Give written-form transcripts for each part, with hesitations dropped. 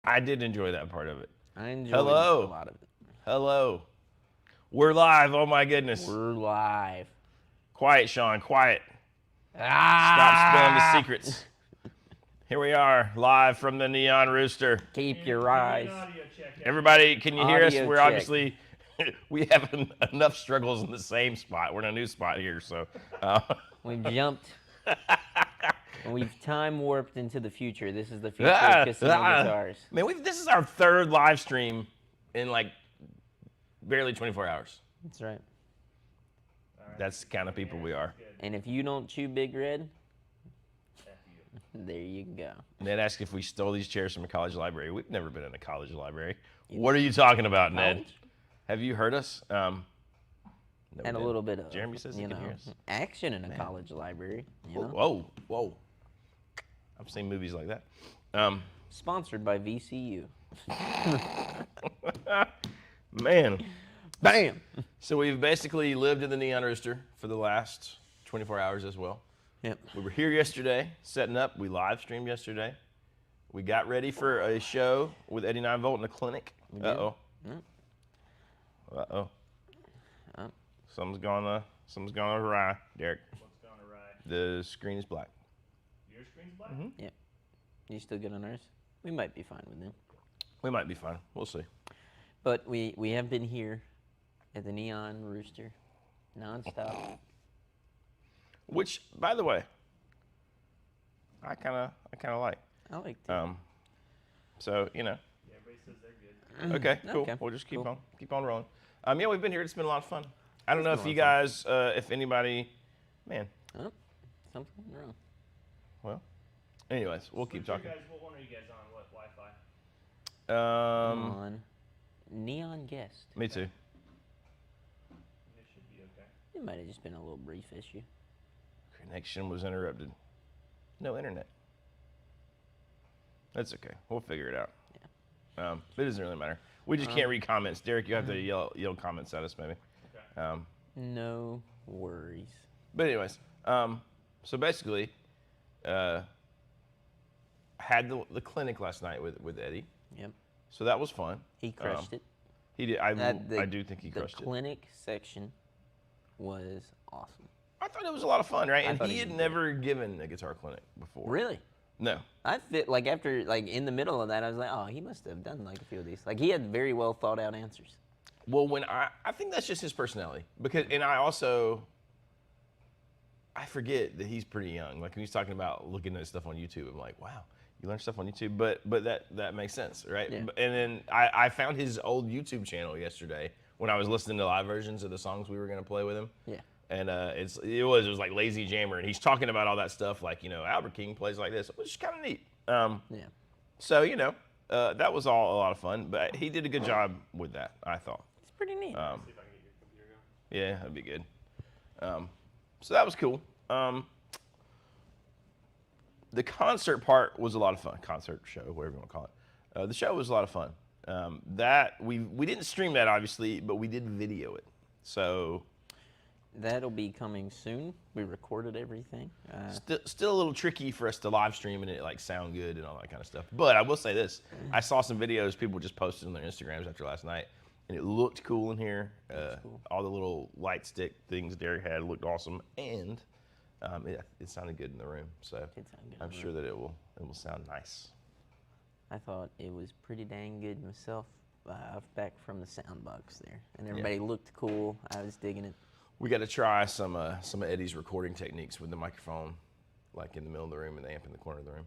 I did enjoy that part of it. I enjoyed a lot of it. Hello. We're live. Oh, my goodness. We're live. Quiet, Sean. Quiet. Stop spilling the secrets. Here we are, live from the Neon Rooster. Keep your eyes. Everybody, can you hear us? Audio We're check. obviously, we have enough struggles in the same spot. We're in a new spot here, so. We've jumped. And we've time warped into the future. This is the future of Casino Guitars. Man, this is our third live stream in like barely 24 hours. That's right. That's the kind of people we are. And if you don't chew Big Red, there you go. Ned asked if we stole these chairs from a college library. We've never been in a college library. What are you talking about, Ned? Have you heard us? No, and a little bit of, Jeremy says he can hear us. action in a college library. You know? Whoa. I've seen movies like that. Sponsored by VCU. Man. Bam! So we've basically lived in the Neon Rooster for the last 24 hours as well. Yep. We were here yesterday, setting up. We live streamed yesterday. We got ready for a show with Eddie 9 Volt in a clinic. Uh-oh. Uh-oh. Something's gone awry, Derek. What's gone awry? The screen is black. Your screen's black? Mm-hmm. Yep. You still good on ours? We might be fine with them. We might be fine. We'll see. But we have been here at the Neon Rooster nonstop. Which, by the way, I kind of like. I like that. So, you know. Yeah, everybody says they're good. Okay, cool. Okay, We'll just keep cool. on rolling. Yeah, we've been here. It's been a lot of fun. I don't know It's if been you a lot guys, if anybody, man. Oh, something wrong. Well, anyways, we'll keep talking. What one are you guys on? What Wi-Fi? On Neon Guest. Me too. It should be okay. It might have just been a little brief issue. Connection was interrupted. No internet. That's okay. We'll figure it out. Yeah. It doesn't really matter. We just can't read comments. Derek, you have to yell comments at us, maybe. Okay. No worries. But anyways, so basically, had the clinic last night with Eddie. Yep. So that was fun. He crushed it. He did. I do think he crushed The it. clinic section was awesome. I thought it was a lot of fun, right? And thought he he had did never given a guitar clinic before. Really? No. I fit like after like in the middle of that, I was like, oh, he must have done like a few of these. Like he had very well thought out answers. Well, when I think that's just his personality and I forget that he's pretty young. Like when he's talking about looking at stuff on YouTube, I'm like, wow, you learn stuff on YouTube, but that makes sense, right? Yeah. And then I found his old YouTube channel yesterday when I was listening to live versions of the songs we were gonna play with him. Yeah. And it was like Lazy Jammer, and he's talking about all that stuff, like Albert King plays like this, which is kind of neat. Yeah. So that was all a lot of fun, but he did a good job with that, I thought. It's pretty neat. See if I can get your computer going. Yeah, that'd be good. So that was cool. The concert part was a lot of fun. Concert show, whatever you want to call it. The show was a lot of fun. That we didn't stream that obviously, but we did video it. So That'll be coming soon. We recorded everything. still a little tricky for us to live stream and it like sound good and all that kind of stuff. But I will say this: I saw some videos people just posted on their Instagrams after last night, and it looked cool in here. Cool. All the little light stick things Derek had looked awesome, and it sounded good in the room. So Did sound good I'm in the sure that it will sound nice. I thought it was pretty dang good myself. Back from the sound box there, and everybody looked cool. I was digging it. We got to try some of Eddie's recording techniques with the microphone, like in the middle of the room and the amp in the corner of the room.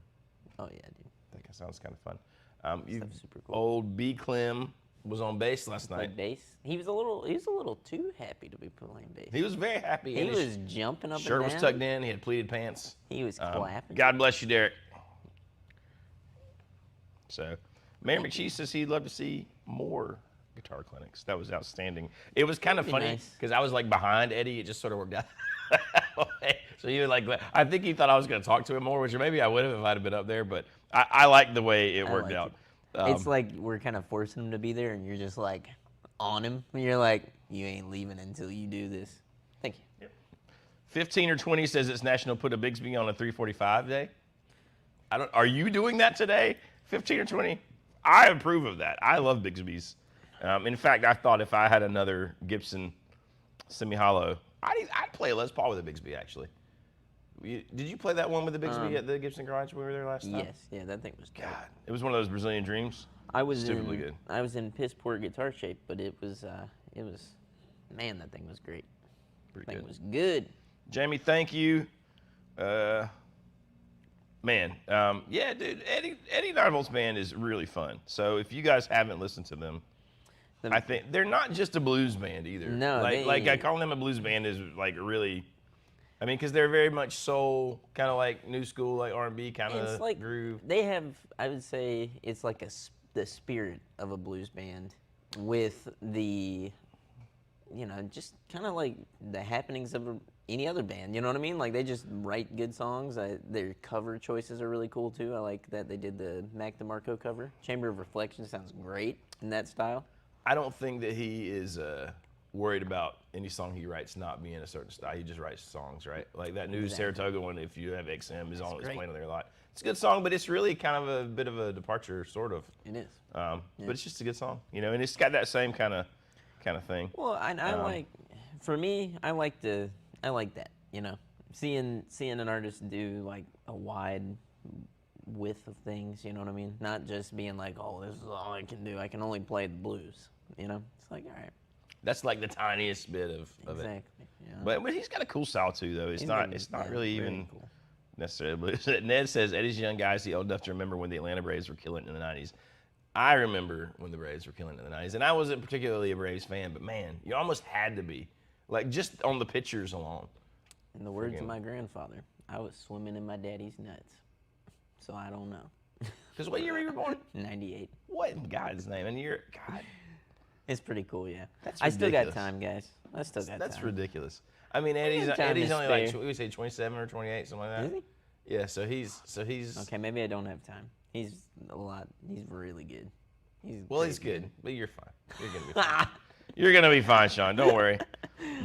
Oh yeah, dude. That sounds kind of fun. Stuff's super cool. Old B Clem was on bass last night. Played bass. He was a little too happy to be playing bass. He was very happy. He and his was jumping up and shirt down. was tucked in. He had pleated pants. He was clapping. God bless you, Derek. So, Mayor McShee says he'd love to see more guitar clinics. That was outstanding. It was kind of That'd be funny nice. because I was like behind Eddie. It just sort of worked out. So he was like, I think he thought I was going to talk to him more, which maybe I would have if I'd have been up there. But I like the way it worked out. It's like we're kind of forcing him to be there, and you're just like on him. And you're like, you ain't leaving until you do this. Thank you. Yep. 15 or 20 says it's National Put a Bigsby on a 345 day. Are you doing that today? 15 or 20? I approve of that. I love Bigsby's. In fact, I thought if I had another Gibson semi-hollow, I'd play a Les Paul with a Bigsby, actually. Did you play that one with the Bigsby at the Gibson garage when we were there last time? Yes, yeah, that thing was good. God, it was one of those Brazilian dreams. I was Stupidly good. I was in piss poor guitar shape, but it was, man, that thing was great. Pretty Thing good. was good. Jamie, thank you. Man, yeah, dude, Eddie 9Volt's band is really fun. So if you guys haven't listened to them, I think they're not just a blues band either. No, like I call them a blues band is like really, I mean, because they're very much soul, kind of like new school, like R&B kind It's of like groove. they have, I would say, it's like the spirit of a blues band with the, just kind of like the happenings of any other band. You know what I mean? Like they just write good songs. Their cover choices are really cool too. I like that they did the Mac DeMarco cover. Chamber of Reflection sounds great in that style. I don't think that he is worried about any song he writes not being a certain style. He just writes songs, right? Like that new Saratoga one, if you have XM, is always playing on there a lot. It's a good song, but it's really kind of a bit of a departure, sort of. It is. But it's just a good song, and it's got that same kind of thing. Well, I like, for me, I like that. Seeing an artist do like a wide width of things, you know what I mean? Not just being like, oh, this is all I can do. I can only play the blues, It's like, all right. That's like the tiniest bit of it. Exactly. Yeah. But he's got a cool style too, though. It's not really even cool. necessarily blues. Ned says Eddie's young guys, he old enough to remember when the Atlanta Braves were killing it in the '90s. I remember when the Braves were killing it in the '90s, and I wasn't particularly a Braves fan, but man, you almost had to be, like just on the pictures alone. In the words of my grandfather, I was swimming in my daddy's nuts, so I don't know. Because what year were you born? 98. What in God's name? And you're God. It's pretty cool, yeah. That's I still got ridiculous. time, guys. I still got time. That's ridiculous. I mean, Eddie's got time to only like spare. we say 27 or 28, something like that. Is he? Yeah, so he's Okay, maybe I don't have time. He's really good. He's good, but you're fine. You're gonna be fine. You're gonna be fine, Sean. Don't worry.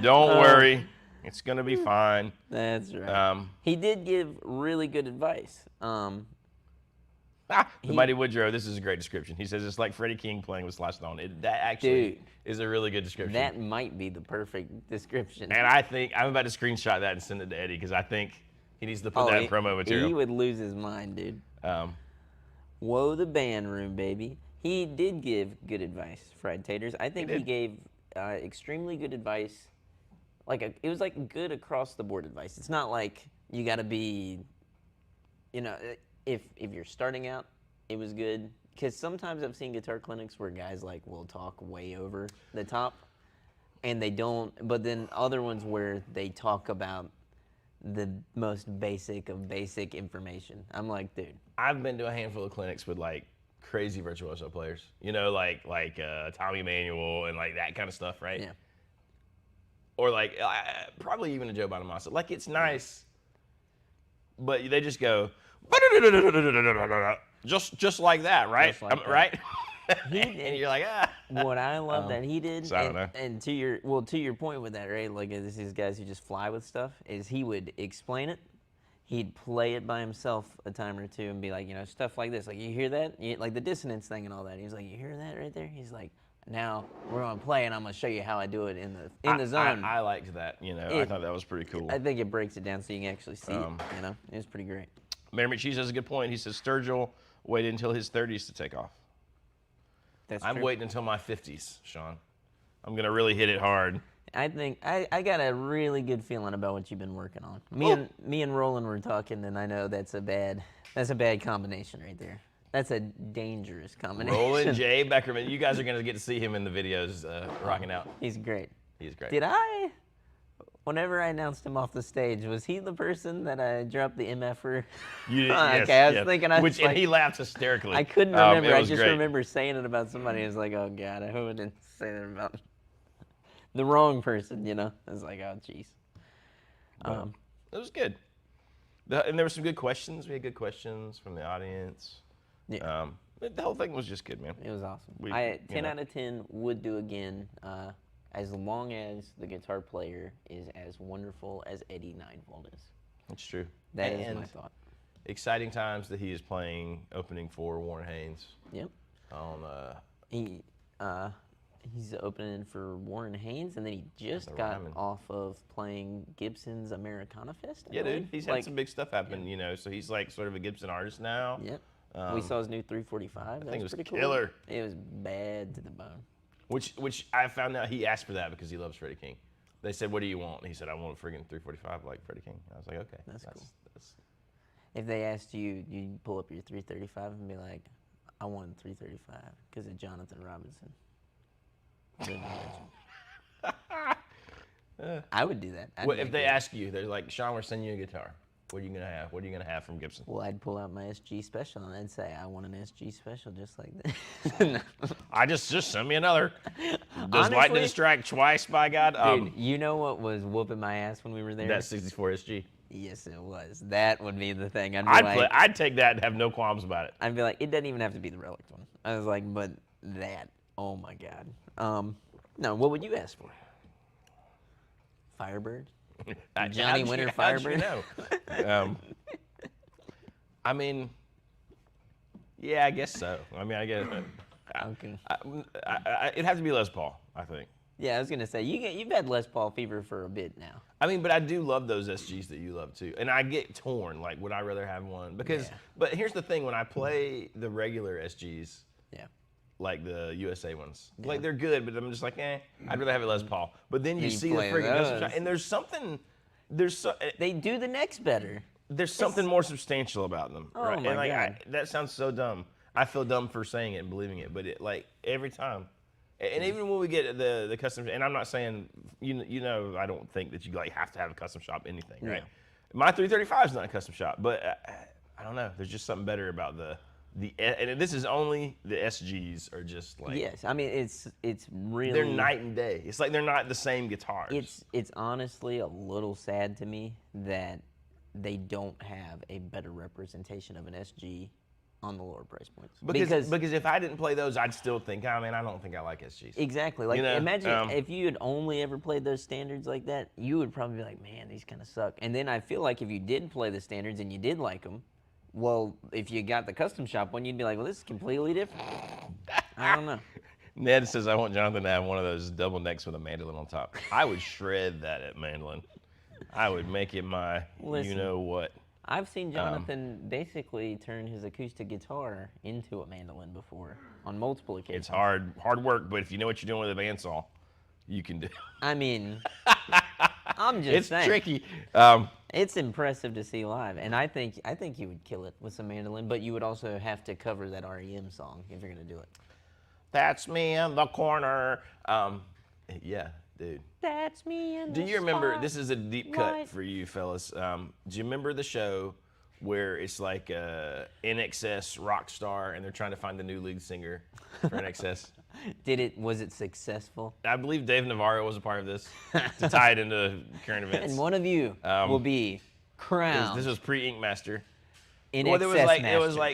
Don't worry. It's gonna be fine. That's right. He did give really good advice. The Mighty Woodrow, this is a great description. He says it's like Freddie King playing with Sly Stone. That actually is a really good description. That might be the perfect description. And I think I'm about to screenshot that and send it to Eddie because I think he needs to put that in promo material. He would lose his mind, dude. Whoa, the band room, baby. He did give good advice, Fried Taters. I think he gave extremely good advice. It was like good across the board advice. It's not like you got to be, if you're starting out, it was good. Because sometimes I've seen guitar clinics where guys will talk way over the top, and they don't. But then other ones where they talk about the most basic of basic information. I'm like, dude. I've been to a handful of clinics with crazy virtuoso players, like Tommy Emmanuel and like that kind of stuff, right? Yeah. Or probably even a Joe Bonamassa. It's nice, but they just go just like that, right? Just like that. Right? And you're like, ah. What I love that he did, so I don't know. and to your point with that, right? Like these guys who just fly with stuff, is he would explain it. He'd play it by himself a time or two and be like, stuff like this. Like, you hear that? Like the dissonance thing and all that. He's like, you hear that right there? He's like, now we're gonna play and I'm gonna show you how I do it in the zone. I liked that. I thought that was pretty cool. I think it breaks it down so you can actually see it. It was pretty great. Mary McCheese has a good point. He says Sturgill waited until his 30s to take off. I'm waiting until my 50s, Sean. I'm gonna really hit it hard. I think I got a really good feeling about what you've been working on. Me and Roland were talking, and I know that's a bad combination right there. That's a dangerous combination. Roland J. Beckerman, you guys are gonna get to see him in the videos rocking out. He's great. He's great. Whenever I announced him off the stage, was he the person that I dropped the MFer? You did, okay, I was thinking. And he laughed hysterically. I couldn't remember. I just great. remember saying it about somebody. I was like, oh God, I hope I didn't say that about the wrong person. I was like, oh jeez. It was good. And there were some good questions. We had good questions from the audience. Yeah. The whole thing was just good, man. It was awesome. 10 out of 10 would do again, as long as the guitar player is as wonderful as Eddie 9Volt is. That's true. That is my thought. Exciting times that he is playing opening for Warren Haynes. Yep. on He's opening for Warren Haynes, and then he just the got Ryman. off of playing Gibson's Americana Fest. I Yeah, believe. dude. He's had some big stuff happen, you know. So he's like sort of a Gibson artist now. Yep. We saw his new 345. That think it was was pretty killer. Cool. It was bad to the bone. Which I found out he asked for that because he loves Freddie King. They said, "What do you want?" And he said, "I want a friggin' 345 like Freddie King." I was like, "Okay, That's cool. That's, If they asked you, you'd pull up your 335 and be like, I want a 335 because of Jonathan Robinson. I would do that. I'd Well, make if they it. ask you, they're like, "Sean, we're sending you a guitar. What are you gonna have? What are you gonna have from Gibson?" Well, I'd pull out my SG Special and I'd say, I want an SG Special just like that. I just send me another. Does Honestly, lightning strike twice? By God, Dude, you know what was whooping my ass when we were there? that 64 SG. Yes, it was. That would be the thing. I'd take that and have no qualms about it. I'd be like, it doesn't even have to be the Relic one. I was like, but that, oh my God. No, what would you ask for? Firebird? Johnny Winter Firebird? I mean, yeah, I guess so. I mean, I guess. Okay. It'd have to be Les Paul, I think. Yeah, I was gonna say you've had Les Paul fever for a bit now. I mean, but I do love those SGs that you love too, and I get torn. Like, would I rather have one? Because, but here's the thing: when I play the regular SGs, Yeah. like the USA ones, like they're good, but I'm just like, I'd rather have a Les Paul. But then you You see the play friggin' custom those. shop, and They do the next better. there's something more substantial about them, Oh right? my And like, God. that sounds so dumb. I feel dumb for saying it and believing it, but it like every time. And even when we get the custom, and I'm not saying, you know, I don't think that you like have to have a custom shop anything, right? My 335 is not a custom shop, but I don't know. There's just something better about and this is only the SGs are just like, Yes, I mean it's really they're night and day. It's like they're not the same guitars. It's honestly a little sad to me that they don't have a better representation of an SG on the lower price points. Because if I didn't play those, I'd still think, I don't think I like SGs. Exactly. Like, You know, imagine if you had only ever played those standards like that, you would probably be like, man, these kind of suck. And then I feel like if you did play the standards and you did like them, well, if you got the custom shop one, you'd be like, well, this is completely different. I don't know. Ned says, I want Jonathan to have one of those double necks with a mandolin on top. I would shred that at mandolin. I would make it my Listen. you know what. I've seen Jonathan basically turn his acoustic guitar into a mandolin before on multiple occasions. It's hard work, but if you know what you're doing with a bandsaw, you can do. I mean, I'm just It's saying. tricky. It's impressive to see live, and I think you would kill it with some mandolin, but you would also have to cover that REM song if you're gonna do it. That's me in the corner. Yeah, dude. That's me in Do the you remember? spot. This is a deep cut for you fellas. Do you remember the show where it's like NXS rock star and they're trying to find the new lead singer for NXS? Was it successful? I believe Dave Navarro was a part of this to tie it into current events. And one of you will be crowned. This was pre-Ink Master. in Well, excess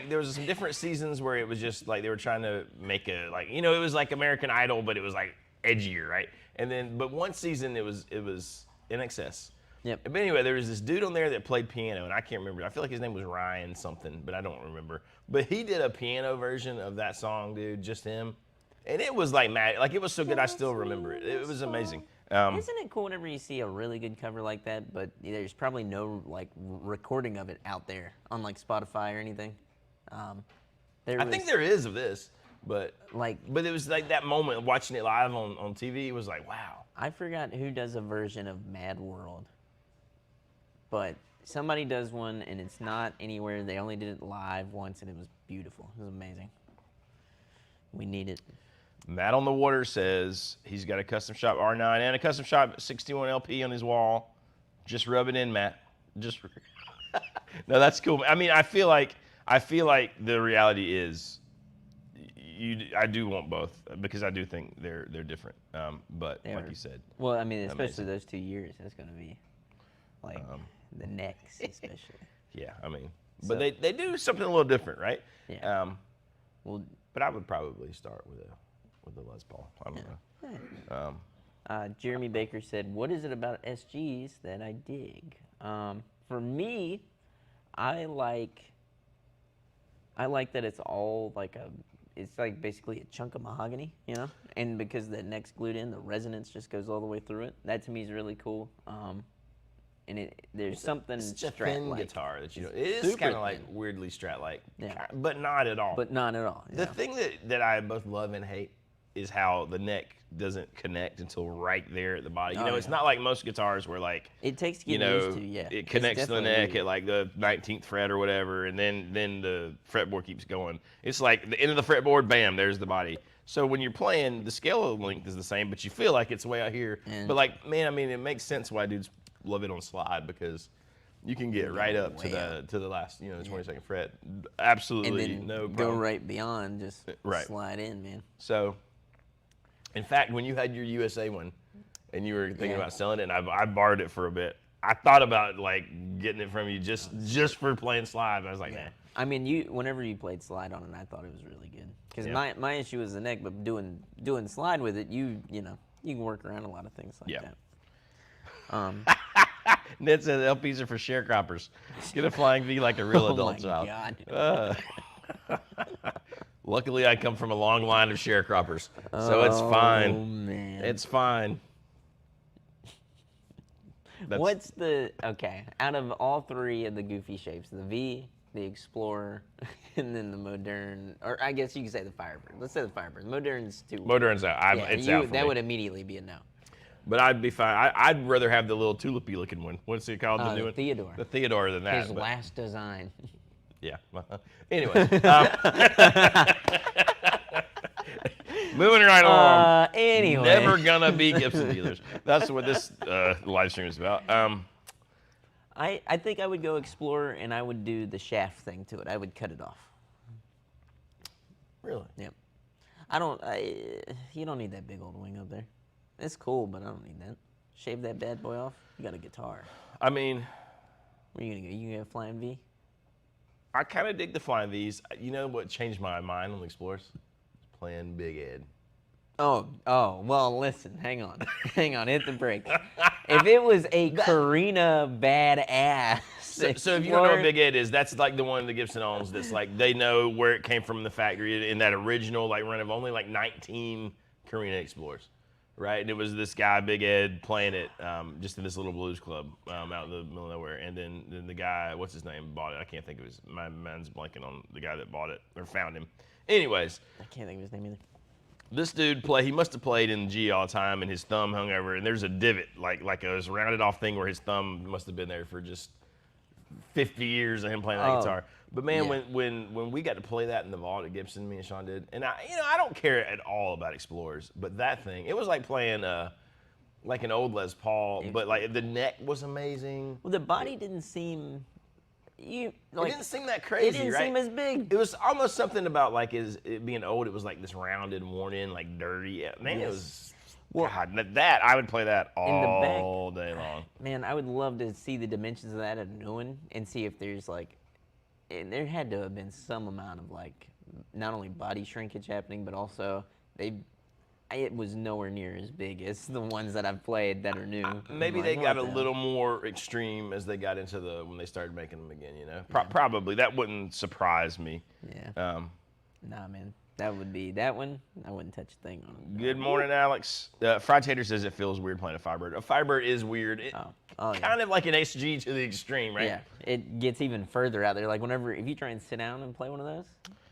there was some different seasons where it was just like they were trying to make it was like American Idol, but it was like edgier, right? And then, but one season it was in excess. Yep. But anyway, there was this dude on there that played piano, and I can't remember. I feel like his name was Ryan something, but I don't remember. But he did a piano version of that song, dude, just him, and it was like mad, like it was so good I still remember it. It was amazing. Isn't it cool whenever you see a really good cover like that, but there's probably no like recording of it out there on like Spotify or anything? I think there is of this, but like, but it was like that moment watching it live on TV. It was like, wow. I forgot who does a version of Mad World, but somebody does one and it's not anywhere. They only did it live once and it was beautiful. It was amazing. We need it. Matt on the Water says he's got a custom shop R9 and a custom shop 61 LP on his wall. Just rub it in, Matt. Just no, that's cool. I mean, I feel like the reality is, I do want both because I do think they're different. But like you said, Well, I mean, especially amazing. those 2 years, that's going to be like the necks, especially. Yeah, I mean, So- but they do something a little different, right? Yeah. Well, But I would probably start with the Les Paul. I don't know. Jeremy Baker said, "What is it about SGs that I dig?" For me, I like that it's all like a it's like basically a chunk of mahogany, you know. And because the neck's glued in, the resonance just goes all the way through it. That to me is really cool. And there's something It's a thin Strat-like. guitar that you know. It is Super kind of like thin. weirdly Strat-like, Yeah. but not at all. But not at all. The thing that I both love and hate is how the neck doesn't connect until right there at the body. You know, it's not like most guitars where like it takes to you get know used to. Yeah, it connects to the neck weird. at like the 19th fret or whatever, and then the fretboard keeps going. It's like the end of the fretboard, bam, there's the body. So when you're playing, the scale length is the same, but you feel like it's way out here. But like, man, I mean, it makes sense why dudes love it on slide because you can get right up to the last, you know, the 22nd fret. Absolutely and then no go problem. right beyond, just Right. slide in, man. So, in fact, when you had your USA one and you were thinking about selling it, and I borrowed it for a bit, I thought about like getting it from you just for playing slide. I was like, nah. I mean, whenever you played slide on it, I thought it was really good. Because my issue was the neck, but doing slide with it, you know, you can work around a lot of things like that. Ned says LPs are for sharecroppers. Get a flying V like a real adult child. God. Luckily, I come from a long line of sharecroppers, so it's fine. Oh man, It's fine. What's okay? Out of all three of the goofy shapes, the V, the Explorer, and then the Modern, or I guess you could say the Firebird. Let's say the Firebird. Modern's too. Modern's out. It's out for that me. would immediately be a no. But I'd be fine. I'd rather have the little tulipy looking one. What's it called? The new one? Theodore. The Theodore than that. His last design. Yeah. Anyway. Moving right along. Anyway. Never gonna be Gibson dealers. That's what this live stream is about. I think I would go Explorer and I would do the shaft thing to it. I would cut it off. Really? Yep. You don't need that big old wing up there. It's cool, but I don't need that. Shave that bad boy off. You got a guitar. I mean, Where you gonna go? You gonna get a flying V? I kind of dig the flying V's. You know what changed my mind on the Explorers? Playing Big Ed. Oh, well, listen, hang on, hit the brakes. If it was a Karina badass, So if you don't know what Big Ed is, that's like the one that Gibson owns. That's like they know where it came from in the factory in that original like run of only like 19 Karina Explorers, right? And it was this guy Big Ed playing it just in this little blues club out in the middle of nowhere. And then the guy, what's his name, bought it. I can't think of my mind's blanking on the guy that bought it or found him. Anyways, I can't think of his name either. this dude he must have played in G all the time, and his thumb hung over, and there's a divot, like a rounded off thing where his thumb must have been there for just 50 years of him playing that guitar. But man, when we got to play that in the vault at Gibson, me and Sean did, and I don't care at all about Explorers, but that thing, it was like playing like an old Les Paul, but like the neck was amazing. Well, the body didn't seem. It didn't seem that crazy, It didn't right? seem as big. It was almost something about like it being old. It was like this rounded, worn in, like dirty. Man, it was. God, that I would play that all day long. Man, I would love to see the dimensions of that at a new one and see if there's like, and there had to have been some amount of like, not only body shrinkage happening, but also it was nowhere near as big as the ones that I've played that are new. Maybe they got a little more extreme as they got into when they started making them again. You know, probably that wouldn't surprise me. Yeah. Nah, man. That would be that one. I wouldn't touch a thing on it. Good morning, Alex. Fried Tater says it feels weird playing a Firebird. A Firebird is weird. Kind of like an SG to the extreme, right? Yeah. It gets even further out there. Like if you try and sit down and play one of those,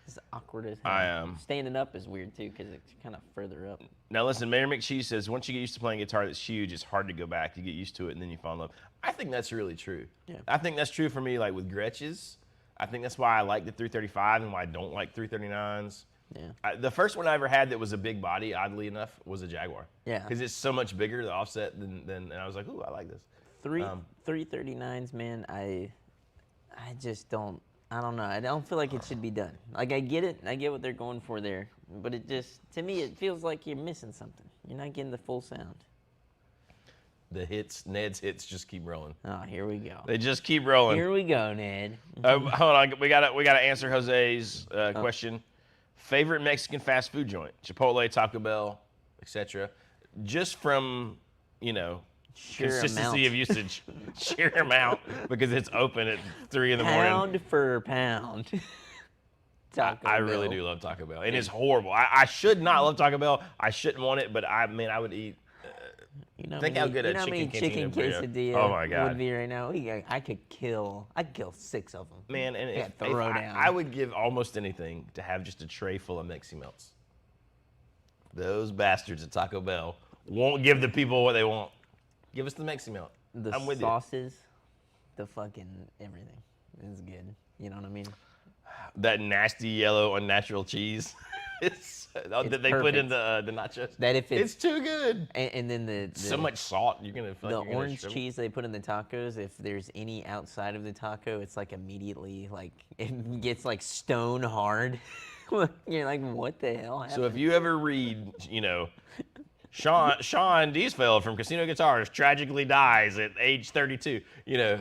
it's awkward as hell. Standing up is weird too because it's kind of further up. Now listen, Mayor McCheese says once you get used to playing a guitar that's huge, it's hard to go back. You get used to it and then you fall in love. I think that's really true. Yeah. I think that's true for me. Like with Gretches, I think that's why I like the 335 and why I don't like 339s. Yeah. The first one I ever had that was a big body, oddly enough, was a Jaguar. Yeah. Because it's so much bigger, the offset, and I was like, ooh, I like this. 339s, man, I just don't. I don't know. I don't feel like it should be done. Like I get it. I get what they're going for there, but it just to me it feels like you're missing something. You're not getting the full sound. The hits, Ned's hits, just keep rolling. Oh, here we go. They just keep rolling. Here we go, Ned. Hold on, we gotta answer Jose's question. Favorite Mexican fast food joint? Chipotle, Taco Bell, etc. Just from, consistency of usage, sheer amount, because it's open at 3 in the morning. Pound for pound. Taco I really Bell. do love Taco Bell, and it's horrible. I should not love Taco Bell. I shouldn't want it, but I would eat. Think how good a chicken quesadilla Oh my God. would be right now. I could kill 6 of them. Man, and if down. I would give almost anything to have just a tray full of Mexi Melts. Those bastards at Taco Bell won't give the people what they want. Give us the Mexi Melt. The I'm with sauces, the fucking everything is good. You know what I mean? That nasty yellow unnatural cheese that they put in the nachos. That if it's too good. And then the so much salt you're gonna. The orange cheese they put in the tacos. If there's any outside of the taco, it's like immediately like it gets like stone hard. You're like, what the hell happened? So if you ever read, Sean Diesfeld from Casino Guitarist tragically dies at age 32, you're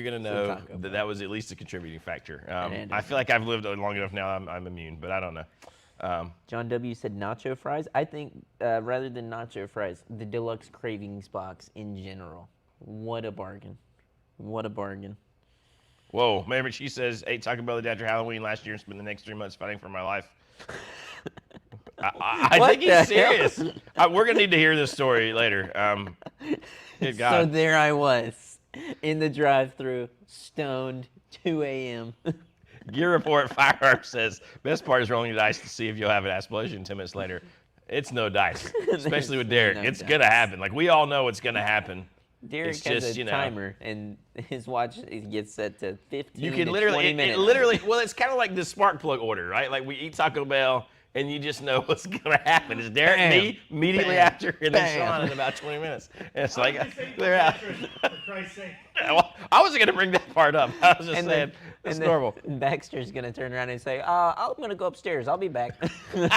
gonna know that was at least a contributing factor. I feel like I've lived long enough now. I'm immune, but I don't know. John W. said nacho fries. I think rather than nacho fries, the deluxe cravings box in general. What a bargain! What a bargain! Whoa, maybe she says, ate Taco Bell the day after Halloween last year and spent the next 3 months fighting for my life. I think he's serious. We're going to need to hear this story later. Good God. So there I was in the drive-thru, stoned, 2 a.m. Gear Report Firearm says, best part is rolling the dice to see if you'll have an explosion 10 minutes later. It's no dice, especially with Derek. It's going to happen. Like, we all know it's going to happen. Derek has a timer, and his watch gets set to 15 You can to literally, 20 minutes. well, it's kind of like the spark plug order, right? Like we eat Taco Bell, and you just know what's going to happen. It's Derek and me immediately after, and then Sean in about 20 minutes. And it's like, they're out. For Christ's sake. Well, I wasn't going to bring that part up. I was just saying, it's normal. Baxter's going to turn around and say, I'm going to go upstairs. I'll be back. This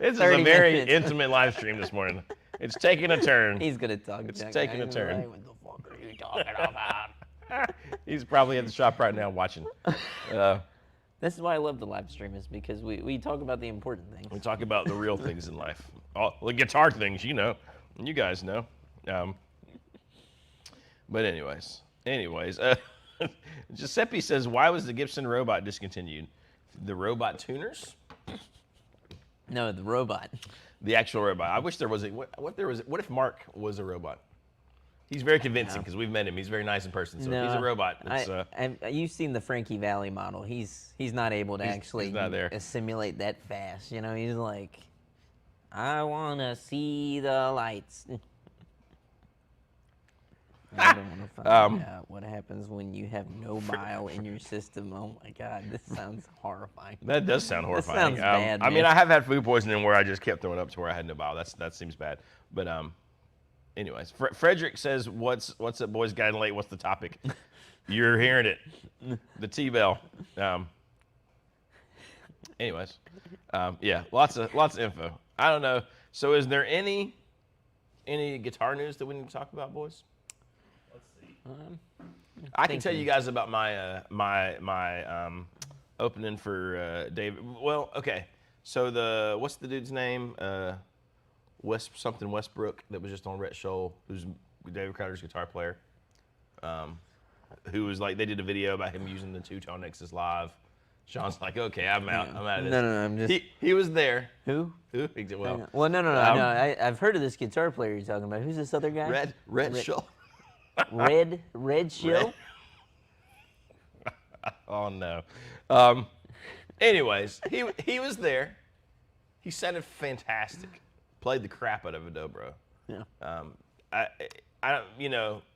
is a very intimate live stream this morning. It's taking a turn. He's going to talk. It's taking a turn. Like, what the fuck are you talking about? He's probably at the shop right now watching. This is why I love the live stream, is because we talk about the important things. We talk about the real things in life. All the guitar things, you guys know. But anyways, Giuseppe says, why was the Gibson robot discontinued? The robot tuners? No, the robot. The actual robot. I wish there was what if Mark was a robot? He's very convincing because we've met him. He's very nice in person. So if he's a robot, it's, you've seen the Frankie Valli model. He's not able to actually assimilate that fast. He's like, I want to see the lights. I don't want to find out what happens when you have no bile in your system. Oh my God, this sounds horrifying. That does sound horrifying. This sounds bad, I mean, I have had food poisoning where I just kept throwing up to where I had no bile. That seems bad. But anyways, Frederick says, "What's up, boys? Getting late. What's the topic?" You're hearing it. The T-bell. Anyways, yeah, lots of info. I don't know. So, is there any guitar news that we need to talk about, boys? I can tell you guys about my my opening for David. Well, okay. So what's the dude's name? Westbrook that was just on Rhett Scholl, who's David Crowder's guitar player. Who was like, they did a video about him using the two-tone Nexus live. Sean's like, okay, I'm out. I'm out of this. No, I'm just. He was there. Who? Well, no. I've heard of this guitar player you're talking about. Who's this other guy? Rhett Scholl. Red Shill? Oh no. Anyways, he was there. He sounded fantastic. Played the crap out of a dobro. Yeah. I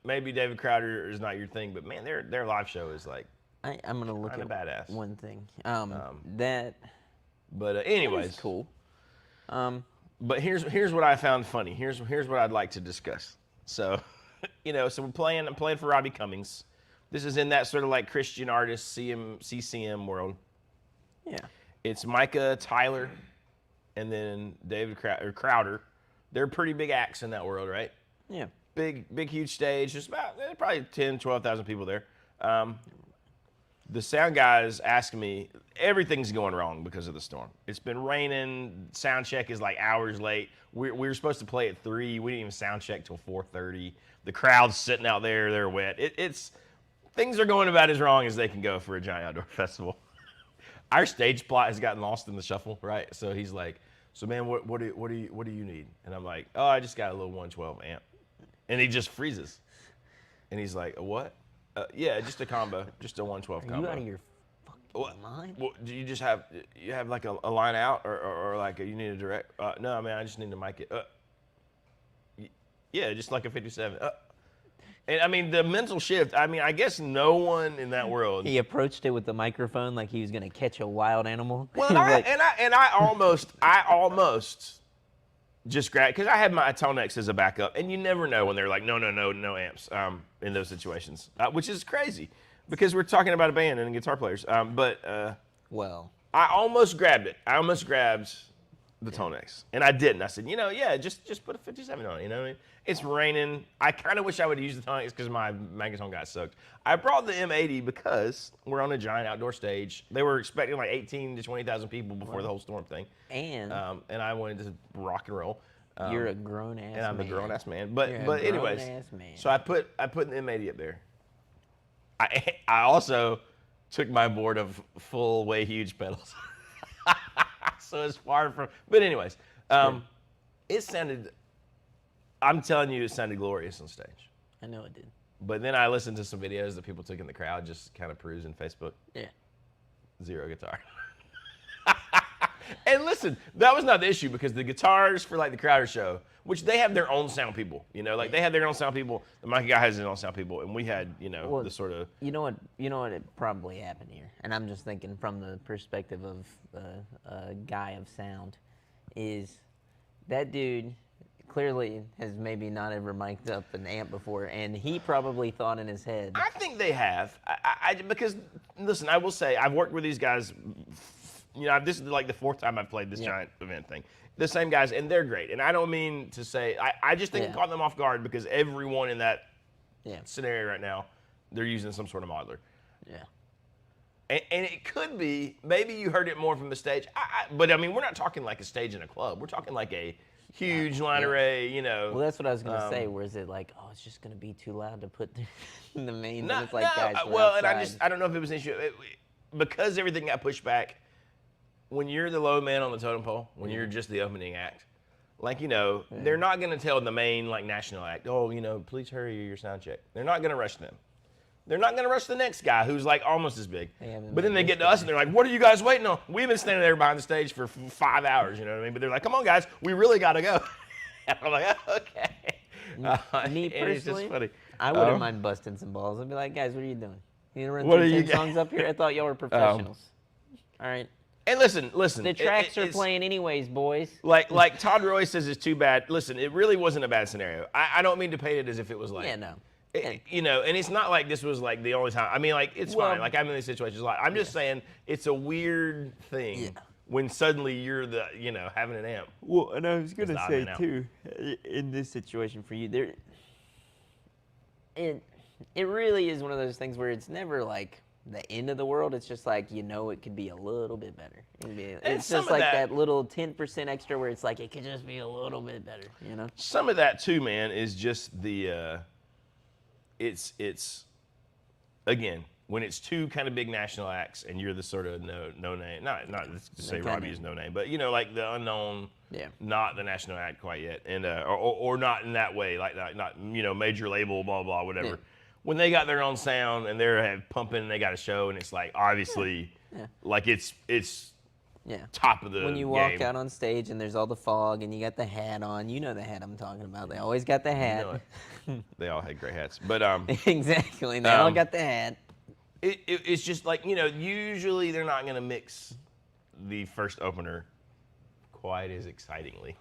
maybe David Crowder is not your thing, but man, their live show is like, I'm gonna look at badass. one thing. But anyways, that is cool. But here's what I found funny. Here's what I'd like to discuss. So. So I'm playing for Robbie Cummings. This is in that sort of like Christian artist CCM world. Yeah. It's Micah, Tyler, and then David Crowder. They're pretty big acts in that world, right? Yeah. Big, huge stage. Just about probably 10, 12,000 people there. The sound guys asked me, everything's going wrong because of the storm. It's been raining. Sound check is like hours late. We were supposed to play at 3. We didn't even sound check till 4:30. The crowd's sitting out there. They're wet. Things are going about as wrong as they can go for a giant outdoor festival. our stage plot has gotten lost in the shuffle, right? So he's like, so man, what do you need? And I'm like, oh, I just got a little 112 amp. And he just freezes. And he's like, a what? Yeah, just a combo, just a 112 combo. You out of your fucking mind? Well, do you just have like a line out or like you need a direct? No, man, I just need to mic it. Yeah, just like a 57. And I mean, the mental shift, I mean, I guess no one in that world. He approached it with the microphone like he was going to catch a wild animal. Well, I almost just grabbed, because I had my Tonex as a backup, and you never know when they're like, no amps in those situations, which is crazy because we're talking about a band and guitar players. Well, I almost grabbed it. I almost grabbed the Tonex, and I didn't. I said, just put a 57 on it, you know what I mean? It's raining. I kind of wish I would have used the Tonex because my Megaton got soaked. I brought the M80 because we're on a giant outdoor stage. They were expecting like 18 to 20,000 people before the whole storm thing. And I wanted to rock and roll. You're a grown-ass man. And I'm a grown-ass man. But anyways, man. so I put the M80 up there. I also took my board of full way huge pedals. So it's far from, but anyways, it sounded, I'm telling you, it sounded glorious on stage. I know it did. But then I listened to some videos that people took in the crowd, just kind of perusing Facebook. Yeah. Zero guitar. And listen, that was not the issue because the guitars for like the Crowder show, which they have their own sound people, they have their own sound people. The Mikey guy has his own sound people, and we had, the sort of. You know what it probably happened here, and I'm just thinking from the perspective of a guy of sound, is that dude clearly has maybe not ever mic'd up an amp before, and he probably thought in his head. I think they have, because listen, I will say I've worked with these guys. This is like the fourth time I've played this giant event thing. The same guys, and they're great. And I don't mean to say, I just think it caught them off guard because everyone in that scenario right now, they're using some sort of modeler. Yeah. And it could be, maybe you heard it more from the stage. But I mean, we're not talking like a stage in a club. We're talking like a huge line array, Well, that's what I was going to say. Where is it like, oh, it's just going to be too loud to put in the main. And it's like, guys, well, outside. and I don't know if it was an issue. Because everything got pushed back, when you're the low man on the totem pole, when you're just the opening act, they're not going to tell the main national act, please hurry your sound check. They're not going to rush them. They're not going to rush the next guy who's almost as big. But then they get to us and they're like, what are you guys waiting on? We've been standing there behind the stage for 5 hours, you know what I mean? But they're like, come on, guys, we really got to go. And I'm like, oh, okay. Me personally, it's just funny. I wouldn't mind busting some balls. I'd be like, guys, what are you doing? You gonna run through 10 songs up here? I thought y'all were professionals. All right. And listen. The tracks are playing anyways, boys. Like Todd Roy says it's too bad. Listen, it really wasn't a bad scenario. I don't mean to paint it as if it was like. Yeah, no. And it's not like this was like the only time. I mean, it's fine. Like I'm in these situations a lot. I'm just saying it's a weird thing when suddenly you're the, having an amp. Well, and I was gonna say too, in this situation for you, it really is one of those things where it's never like the end of the world. It's just like, it could be a little bit better. It's just like that little 10% extra where it's like it could just be a little bit better, Some of that too, man, is just the it's again, when it's two kind of big national acts and you're the sort of no name, not to say Robbie is no name, but like the unknown, not the national act quite yet, and or not in that way, like not major label, blah blah whatever. Yeah. When they got their own sound and they're pumping and they got a show and it's like obviously like it's top of the when you walk out on stage and there's all the fog and you got the hat on, the hat I'm talking about. They always got the hat. They all had gray hats, but exactly. They all got the hat. It's just like usually they're not gonna mix the first opener quite as excitingly,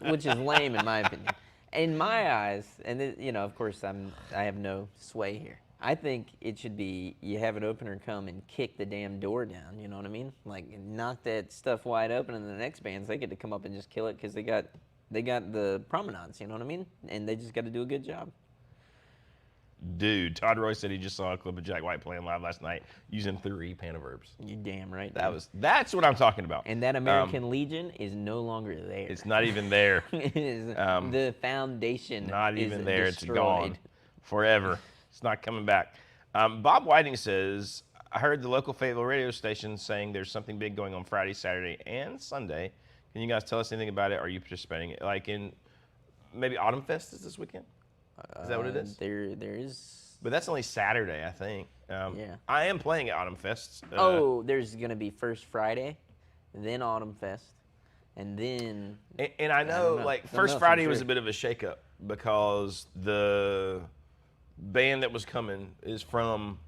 which is lame in my opinion. In my eyes, and of course I have no sway here. I think it should be you have an opener come and kick the damn door down. You know what I mean? Like knock that stuff wide open, and the next bands they get to come up and just kill it because they got the promenades. You know what I mean? And they just got to do a good job. Dude, Todd Roy said he just saw a clip of Jack White playing live last night using 3 panaverbs. You damn right. That's what I'm talking about. And that American Legion is no longer there. It's not even there. It is the foundation. Not even there. Destroyed. It's gone forever. It's not coming back. Bob Whiting says, I heard the local Fayetteville radio station saying there's something big going on Friday, Saturday, and Sunday. Can you guys tell us anything about it? Are you participating? Like in maybe Autumn Fest is this weekend? Is that what it is? There is. But that's only Saturday, I think. Yeah. I am playing at Autumn Fest. There's gonna be first Friday, then Autumn Fest, and then. And I know, like, First Friday was a bit of a shakeup because the band that was coming is from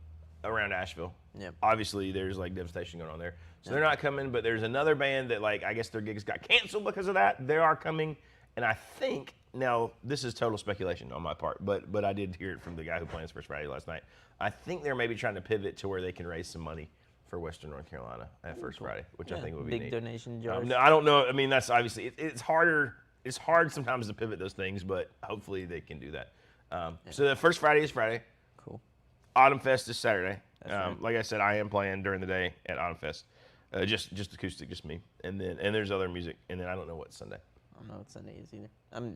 around Asheville. Yep. Obviously, there's like devastation going on there, so they're not coming. But there's another band that, like, I guess their gigs got canceled because of that. They are coming, and I think now this is total speculation on my part, but I did hear it from the guy who plans First Friday last night. I think they're maybe trying to pivot to where they can raise some money for Western North Carolina at First Friday, which I think would be big neat. donation jars. No, I don't know. I mean, that's obviously it's harder. It's hard sometimes to pivot those things, but hopefully they can do that. So the First Friday is Friday. Cool. Autumn Fest is Saturday. Right. Like I said, I am playing during the day at Autumn Fest. Just acoustic, just me. And there's other music. And then I don't know what Sunday. I don't know what Sunday is either.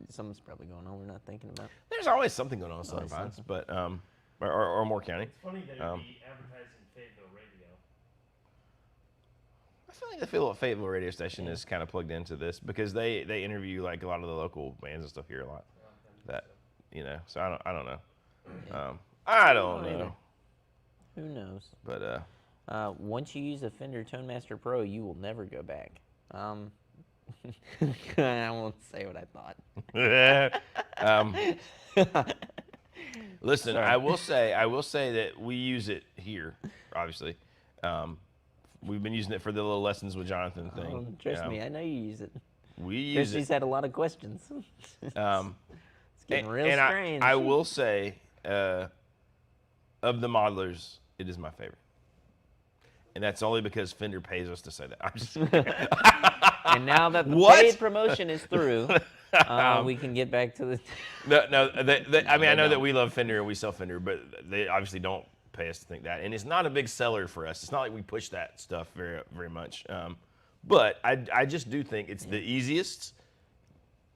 Something's probably going on we're not thinking about. There's always something going on in Southern Pines, but or Moore County. It's funny that it would be advertising Fayetteville radio. I feel like the Fayetteville radio station is kind of plugged into this because they interview like a lot of the local bands and stuff here a lot. So I don't know. I don't know. Who knows? But once you use a Fender ToneMaster Pro, you will never go back. I won't say what I thought. Listen, I will say that we use it here, obviously. We've been using it for the little lessons with Jonathan thing. Trust me, I know you use it. We use Christy's it. had a lot of questions. It's getting real strange. I will say, of the modelers, it is my favorite. And that's only because Fender pays us to say that. I'm just And now that the paid promotion is through, we can get back to the. I mean, I know that we love Fender and we sell Fender, but they obviously don't pay us to think that. And it's not a big seller for us. It's not like we push that stuff very, very much. But I just do think it's the easiest,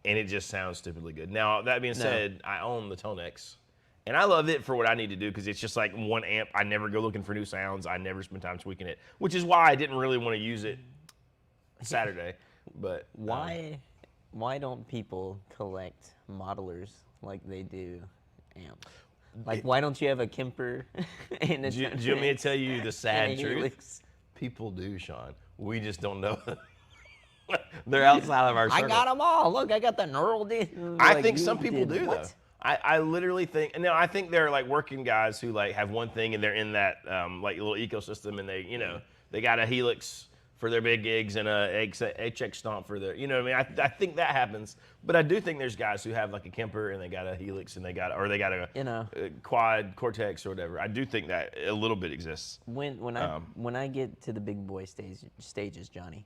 and it just sounds stupidly good. Now, that being said, I own the Tonex. And I love it for what I need to do because it's just like one amp. I never go looking for new sounds. I never spend time tweaking it, which is why I didn't really want to use it Saturday. But why don't people collect modelers like they do amps? Like, why don't you have a Kemper and a do you want me to tell you the sad and a truth? Helix? People do, Sean. We just don't know. They're outside of our circle. I got them all. Look, I got the knurled in. I think some people do, though. I literally think, and now I think they're like working guys who like have one thing and they're in that like little ecosystem, and they got a Helix for their big gigs and a HX Stomp for their, what I mean? I think that happens, but I do think there's guys who have like a Kemper and they got a Helix and they got a quad Cortex or whatever. I do think that a little bit exists. When I get to the big boy stages, Johnny,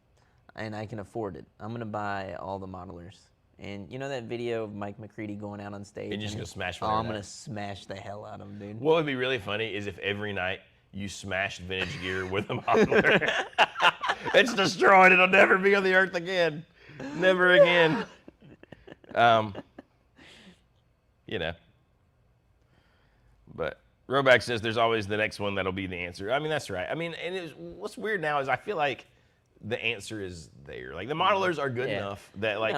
and I can afford it, I'm gonna buy all the modelers. And you know that video of Mike McCready going out on stage? And you're just gonna smash one? Oh, I'm gonna smash the hell out of him, dude. What would be really funny is if every night you smashed vintage gear with a modeler. It's destroyed. It'll never be on the earth again. Never again. But Roback says there's always the next one that'll be the answer. I mean, that's right. I mean, and what's weird now is I feel like the answer is there. Like the modelers are good enough that like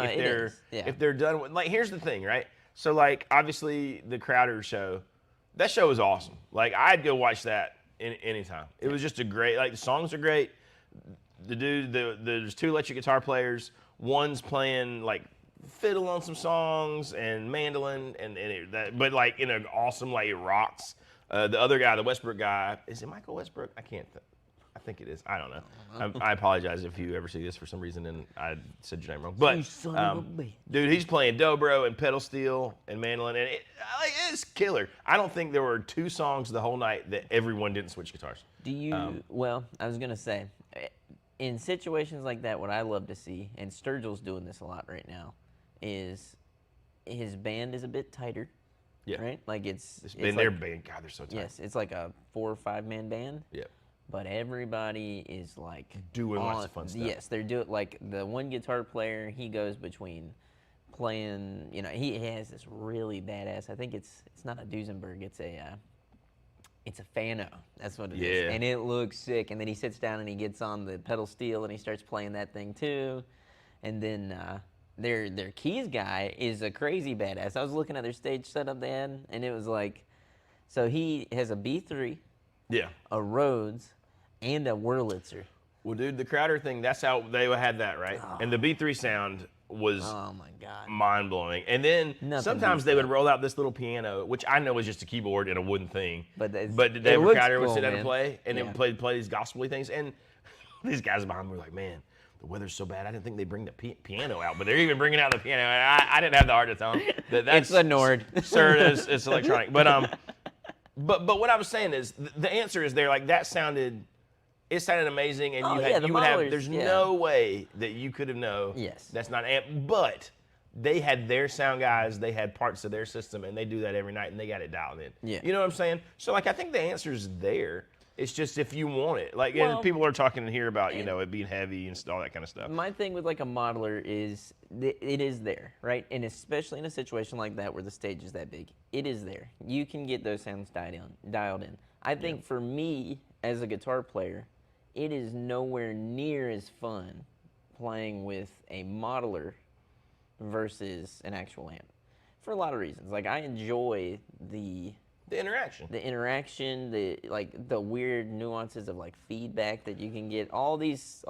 if they're done with, like, here's the thing, right? So like obviously the Crowder show, that show was awesome. Like I'd go watch that anytime. It was just a great, like the songs are great. There's two electric guitar players. One's playing like fiddle on some songs and mandolin but like in an awesome, like it rocks. The other guy, the Westbrook guy, is it Michael Westbrook? I think it is. I don't know. I apologize if you ever see this for some reason and I said your name wrong. But dude, he's playing dobro and pedal steel and mandolin, and it's killer. I don't think there were two songs the whole night that everyone didn't switch guitars. Do you? Well, I was gonna say, in situations like that, what I love to see, and Sturgill's doing this a lot right now, is his band is a bit tighter. Yeah. Right. Like it's been their band. God, they're so tight. Yes, it's like a 4 or 5 man band. Yeah. But everybody is like doing lots of fun stuff. Yes, they're doing, like the one guitar player, he goes between playing, he has this really badass, I think it's not a Duesenberg, it's It's a Fano. That's what it is. And it looks sick. And then he sits down and he gets on the pedal steel and he starts playing that thing too. And then their keys guy is a crazy badass. I was looking at their stage setup they had, and it was like, so he has a B3, a Rhodes, and a Wurlitzer. Well, dude, the Crowder thing, that's how they had that, right? Oh. And the B3 sound was my God, mind-blowing. And then sometimes they would roll out this little piano, which I know is just a keyboard and a wooden thing. But David Crowder would sit down and play, and then play these gospel-y things. And these guys behind me were like, man, the weather's so bad, I didn't think they'd bring the piano out. But they're even bringing out the piano. And I didn't have the heart to tell them that's it's a Nord. Sir, it's electronic. But what I was saying is, the answer is there. Like, that sounded... It sounded amazing, and there's no way that you could have known that's not amp. But they had their sound guys, they had parts of their system, and they do that every night, and they got it dialed in. Yeah. You know what I'm saying? So, like, I think the answer's there. It's just if you want it. Like, and people are talking in here about, it being heavy and all that kind of stuff. My thing with, like, a modeler is it is there, right? And especially in a situation like that where the stage is that big, it is there. You can get those sounds dialed in. I think for me, as a guitar player, it is nowhere near as fun playing with a modeler versus an actual amp for a lot of reasons. Like, I enjoy the interaction, the weird nuances of like feedback that you can get, all these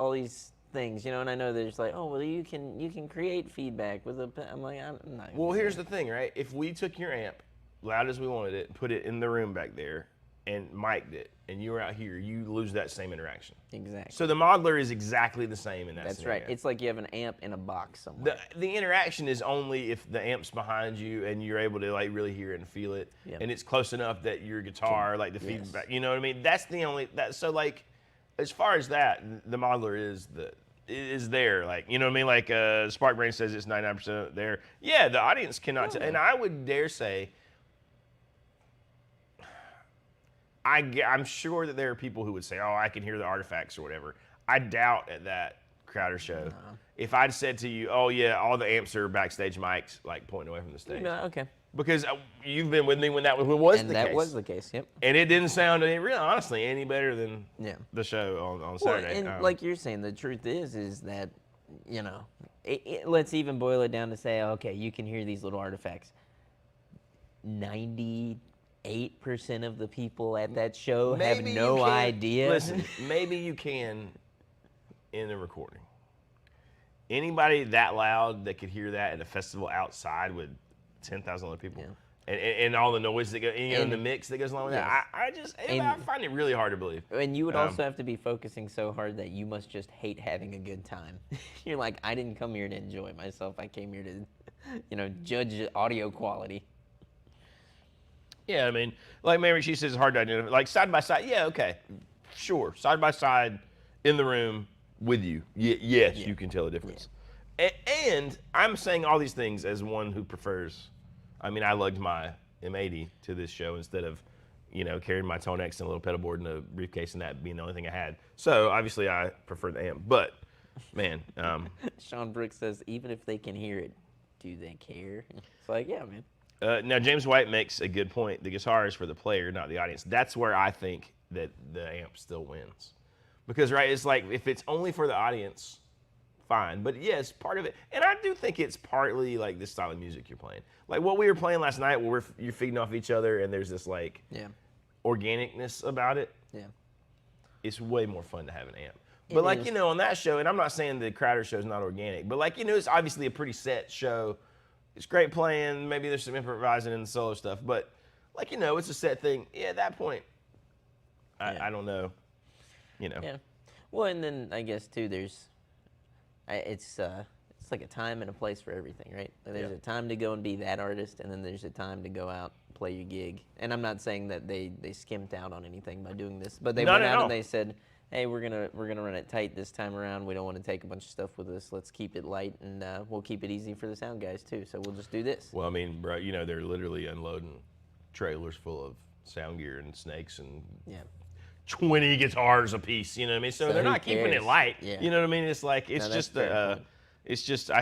things, and I know there's like, oh, well, you can create feedback with I'm like, I'm not. Well, here's the thing, right? If we took your amp, loud as we wanted it, put it in the room back there, and mic'd it, and you were out here, you lose that same interaction. Exactly. So the modeler is exactly the same in that scenario. That's right. It's like you have an amp in a box somewhere. The interaction is only if the amp's behind you and you're able to like really hear it and feel it, and it's close enough that your guitar, like the feedback, you know what I mean? That's the only so like, as far as that, the modeler is there, like, you know what I mean? Like Sparkbrain says it's 99% there. Yeah, the audience cannot and I would dare say, I'm sure that there are people who would say, oh, I can hear the artifacts or whatever. I doubt at that Crowder show. If I'd said to you, oh, yeah, all the amps are backstage mics, like pointing away from the stage. Okay. Because you've been with me when that was the case. And that was the case, yep. And it didn't sound, really, honestly, any better than the show on Saturday. And like you're saying, the truth is that, let's even boil it down to say, okay, you can hear these little artifacts. 98% of the people at that show have no idea. Listen, maybe you can in the recording. Anybody that loud that could hear that at a festival outside with 10,000 other people, and all the noise that goes, and the mix that goes along with that, I find it really hard to believe. And you would also have to be focusing so hard that you must just hate having a good time. You're like, I didn't come here to enjoy myself. I came here to, judge audio quality. Yeah, I mean, like Mary, she says it's hard to identify. Like side by side, yeah, okay, sure. Side by side in the room with you, yes, you can tell the difference. Yeah. And I'm saying all these things as one who prefers, I mean, I lugged my M80 to this show instead of, carrying my Tonex and a little pedal board in a briefcase and that being the only thing I had. So obviously I prefer the amp, but man. Sean Brooks says, even if they can hear it, do they care? It's like, yeah, man. Now, James White makes a good point. The guitar is for the player, not the audience. That's where I think that the amp still wins. Because, right, it's like if it's only for the audience, fine. But, yes, part of it. And I do think it's partly like this style of music you're playing. Like what we were playing last night where you're feeding off each other and there's this, like, organicness about it. Yeah. It's way more fun to have an amp. But, like, on that show, and I'm not saying the Crowder show is not organic, but, like, it's obviously a pretty set show. It's great playing. Maybe there's some improvising in the solo stuff, but like it's a set thing. Yeah, at that point, I don't know. Yeah. Well, and then I guess too, it's like a time and a place for everything, right? Like there's a time to go and be that artist, and then there's a time to go out play your gig. And I'm not saying that they skimped out on anything by doing this, but they went out and they said, hey, we're gonna run it tight this time around. We don't want to take a bunch of stuff with us. Let's keep it light, and we'll keep it easy for the sound guys too. So we'll just do this. Well, I mean, bro, they're literally unloading trailers full of sound gear and snakes and 20 guitars a piece. You know what I mean? So they're not keeping it light. Yeah. You know what I mean? It's like I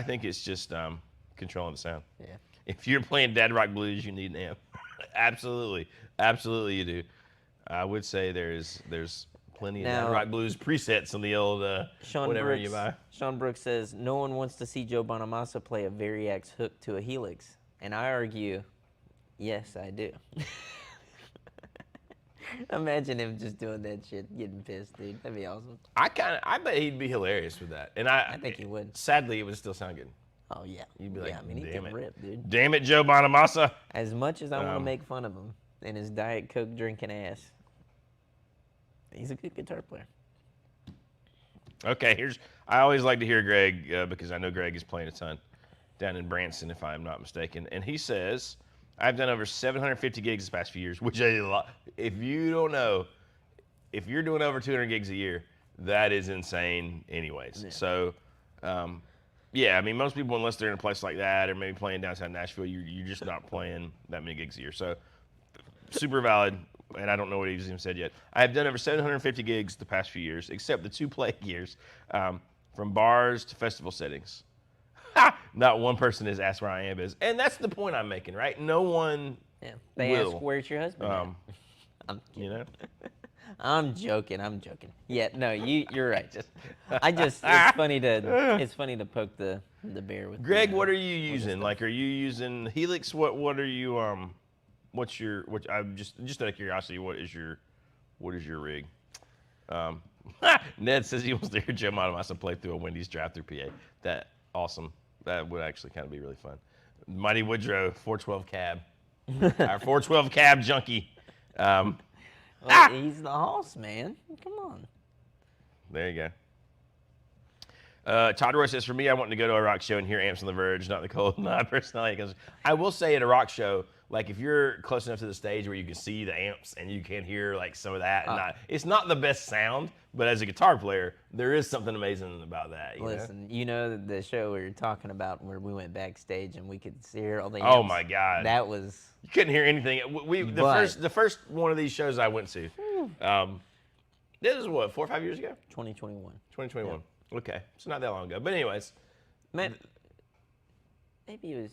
think it's just controlling the sound. Yeah. If you're playing dad rock blues, you need an amp. Absolutely, you do. I would say there's plenty of Now- that rock blues presets on the old whatever you buy. Sean Brooks says, no one wants to see Joe Bonamassa play a Variax hook to a Helix. And I argue, yes, I do. Imagine him just doing that shit, getting pissed, dude. That'd be awesome. I bet he'd be hilarious with that. And I think he would. Sadly, it would still sound good. Oh, yeah. You'd be like, yeah, I mean, he damn can it. rip, dude. Damn it, Joe Bonamassa. As much as I want to make fun of him and his Diet Coke drinking ass, he's a good guitar player. Okay, I always like to hear Greg because I know Greg is playing a ton down in Branson, if I'm not mistaken. And he says, I've done over 750 gigs this past few years, which is a lot. If you don't know, if you're doing over 200 gigs a year, that is insane anyways. Yeah. So, yeah, I mean, most people, unless they're in a place like that or maybe playing downtown Nashville, you're just not playing that many gigs a year. So, super valid. And I don't know what he's even said yet. I have done over 750 gigs the past few years, except the 2 plague years, from bars to festival settings. Not one person has asked where I am is, and that's the point I'm making, right? No one. Yeah. They will. ask, where's your husband? at?" I'm You know. I'm joking. Yeah, no, you're right. It's funny to poke the bear with. Greg, what are you using? Like, are you using Helix? What are you I'm just out of curiosity, what is your rig? Ned says he wants to hear Joe Bonamassa play through a Wendy's drive-through PA. That awesome. That would actually kind of be really fun. Mighty Woodrow 412 cab. Our 412 cab junkie. He's the hoss, man. Come on. There you go. Todd Roy says, for me, I want to go to a rock show and hear amps on the verge, not the cold. No, personally, because I will say at a rock show, like if you're close enough to the stage where you can see the amps and you can hear like some of that, it's not the best sound, but as a guitar player, there is something amazing about that. Listen, you know the show we were talking about where we went backstage and we could hear all the Oh amps? my God. That was... You couldn't hear anything. The first one of these shows I went to, this is what, 4 or 5 years ago? 2021. 2021. Yeah. Okay, so not that long ago. But anyways. Maybe it was...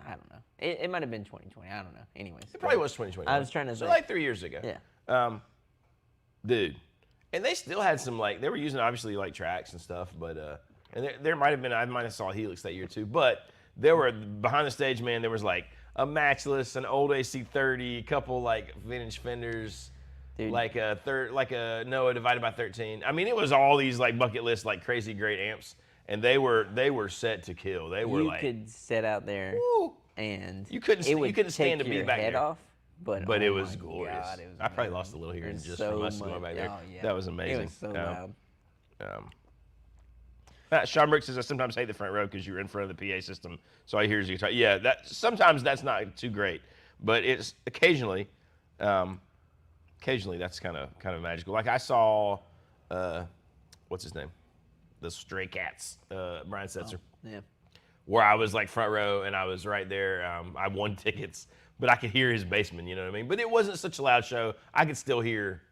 I don't know. It might have been 2020. I don't know. Anyways. It probably was 2021. I was trying to So think. like 3 years ago. Yeah. Dude. And they still had some, like, they were using obviously like tracks and stuff, but, and there might have been, I might have saw Helix that year too, but there were, behind the stage, man, there was like a Matchless, an old AC30, a couple like vintage Fenders, Dude. like a Noah divided by 13. I mean, it was all these like bucket list, like crazy great amps, and they were set to kill. They were You like, could sit out there woo, and you couldn't stand to be your back head there. off. But But oh it was my glorious. God, it was I probably amazing. lost a little hearing There's just so from us going much- back there. oh, yeah. That was amazing. It was so loud. Sean Brooks says, I sometimes hate the front row because you're in front of the PA system, so I hear you guitar. Yeah, sometimes that's not too great, but it's occasionally that's kind of magical. Like I saw, what's his name? The Stray Cats, Brian Setzer. Yeah. Where I was like front row and I was right there. I won tickets, but I could hear his bassman, you know what I mean? But it wasn't such a loud show. I could still hear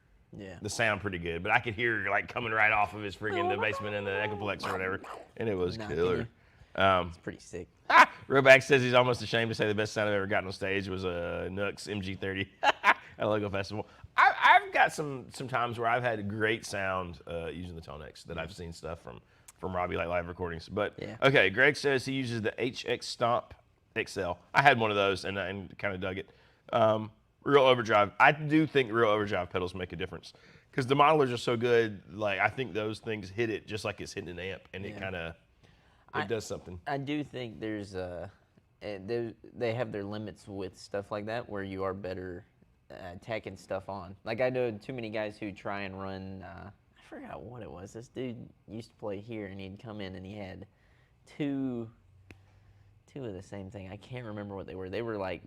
the sound pretty good, but I could hear like coming right off of his friggin' the basement and the Echoplex or whatever, and it was killer. It's pretty sick. Roback says he's almost ashamed to say the best sound I've ever gotten on stage was a Nux MG30 at a local festival. I've got some times where I've had great sound using the Tonex that I've seen stuff from Robbie, like live recordings. But okay, Greg says he uses the HX Stomp XL. I had one of those and kind of dug it. Real overdrive. I do think real overdrive pedals make a difference because the modelers are so good. Like I think those things hit it just like it's hitting an amp, and it kind of does something. I do think there's they have their limits with stuff like that where you are better tacking stuff on. Like I know too many guys who try and run. I forgot what it was. This dude used to play here, and he'd come in and he had two of the same thing. I can't remember what they were. They were like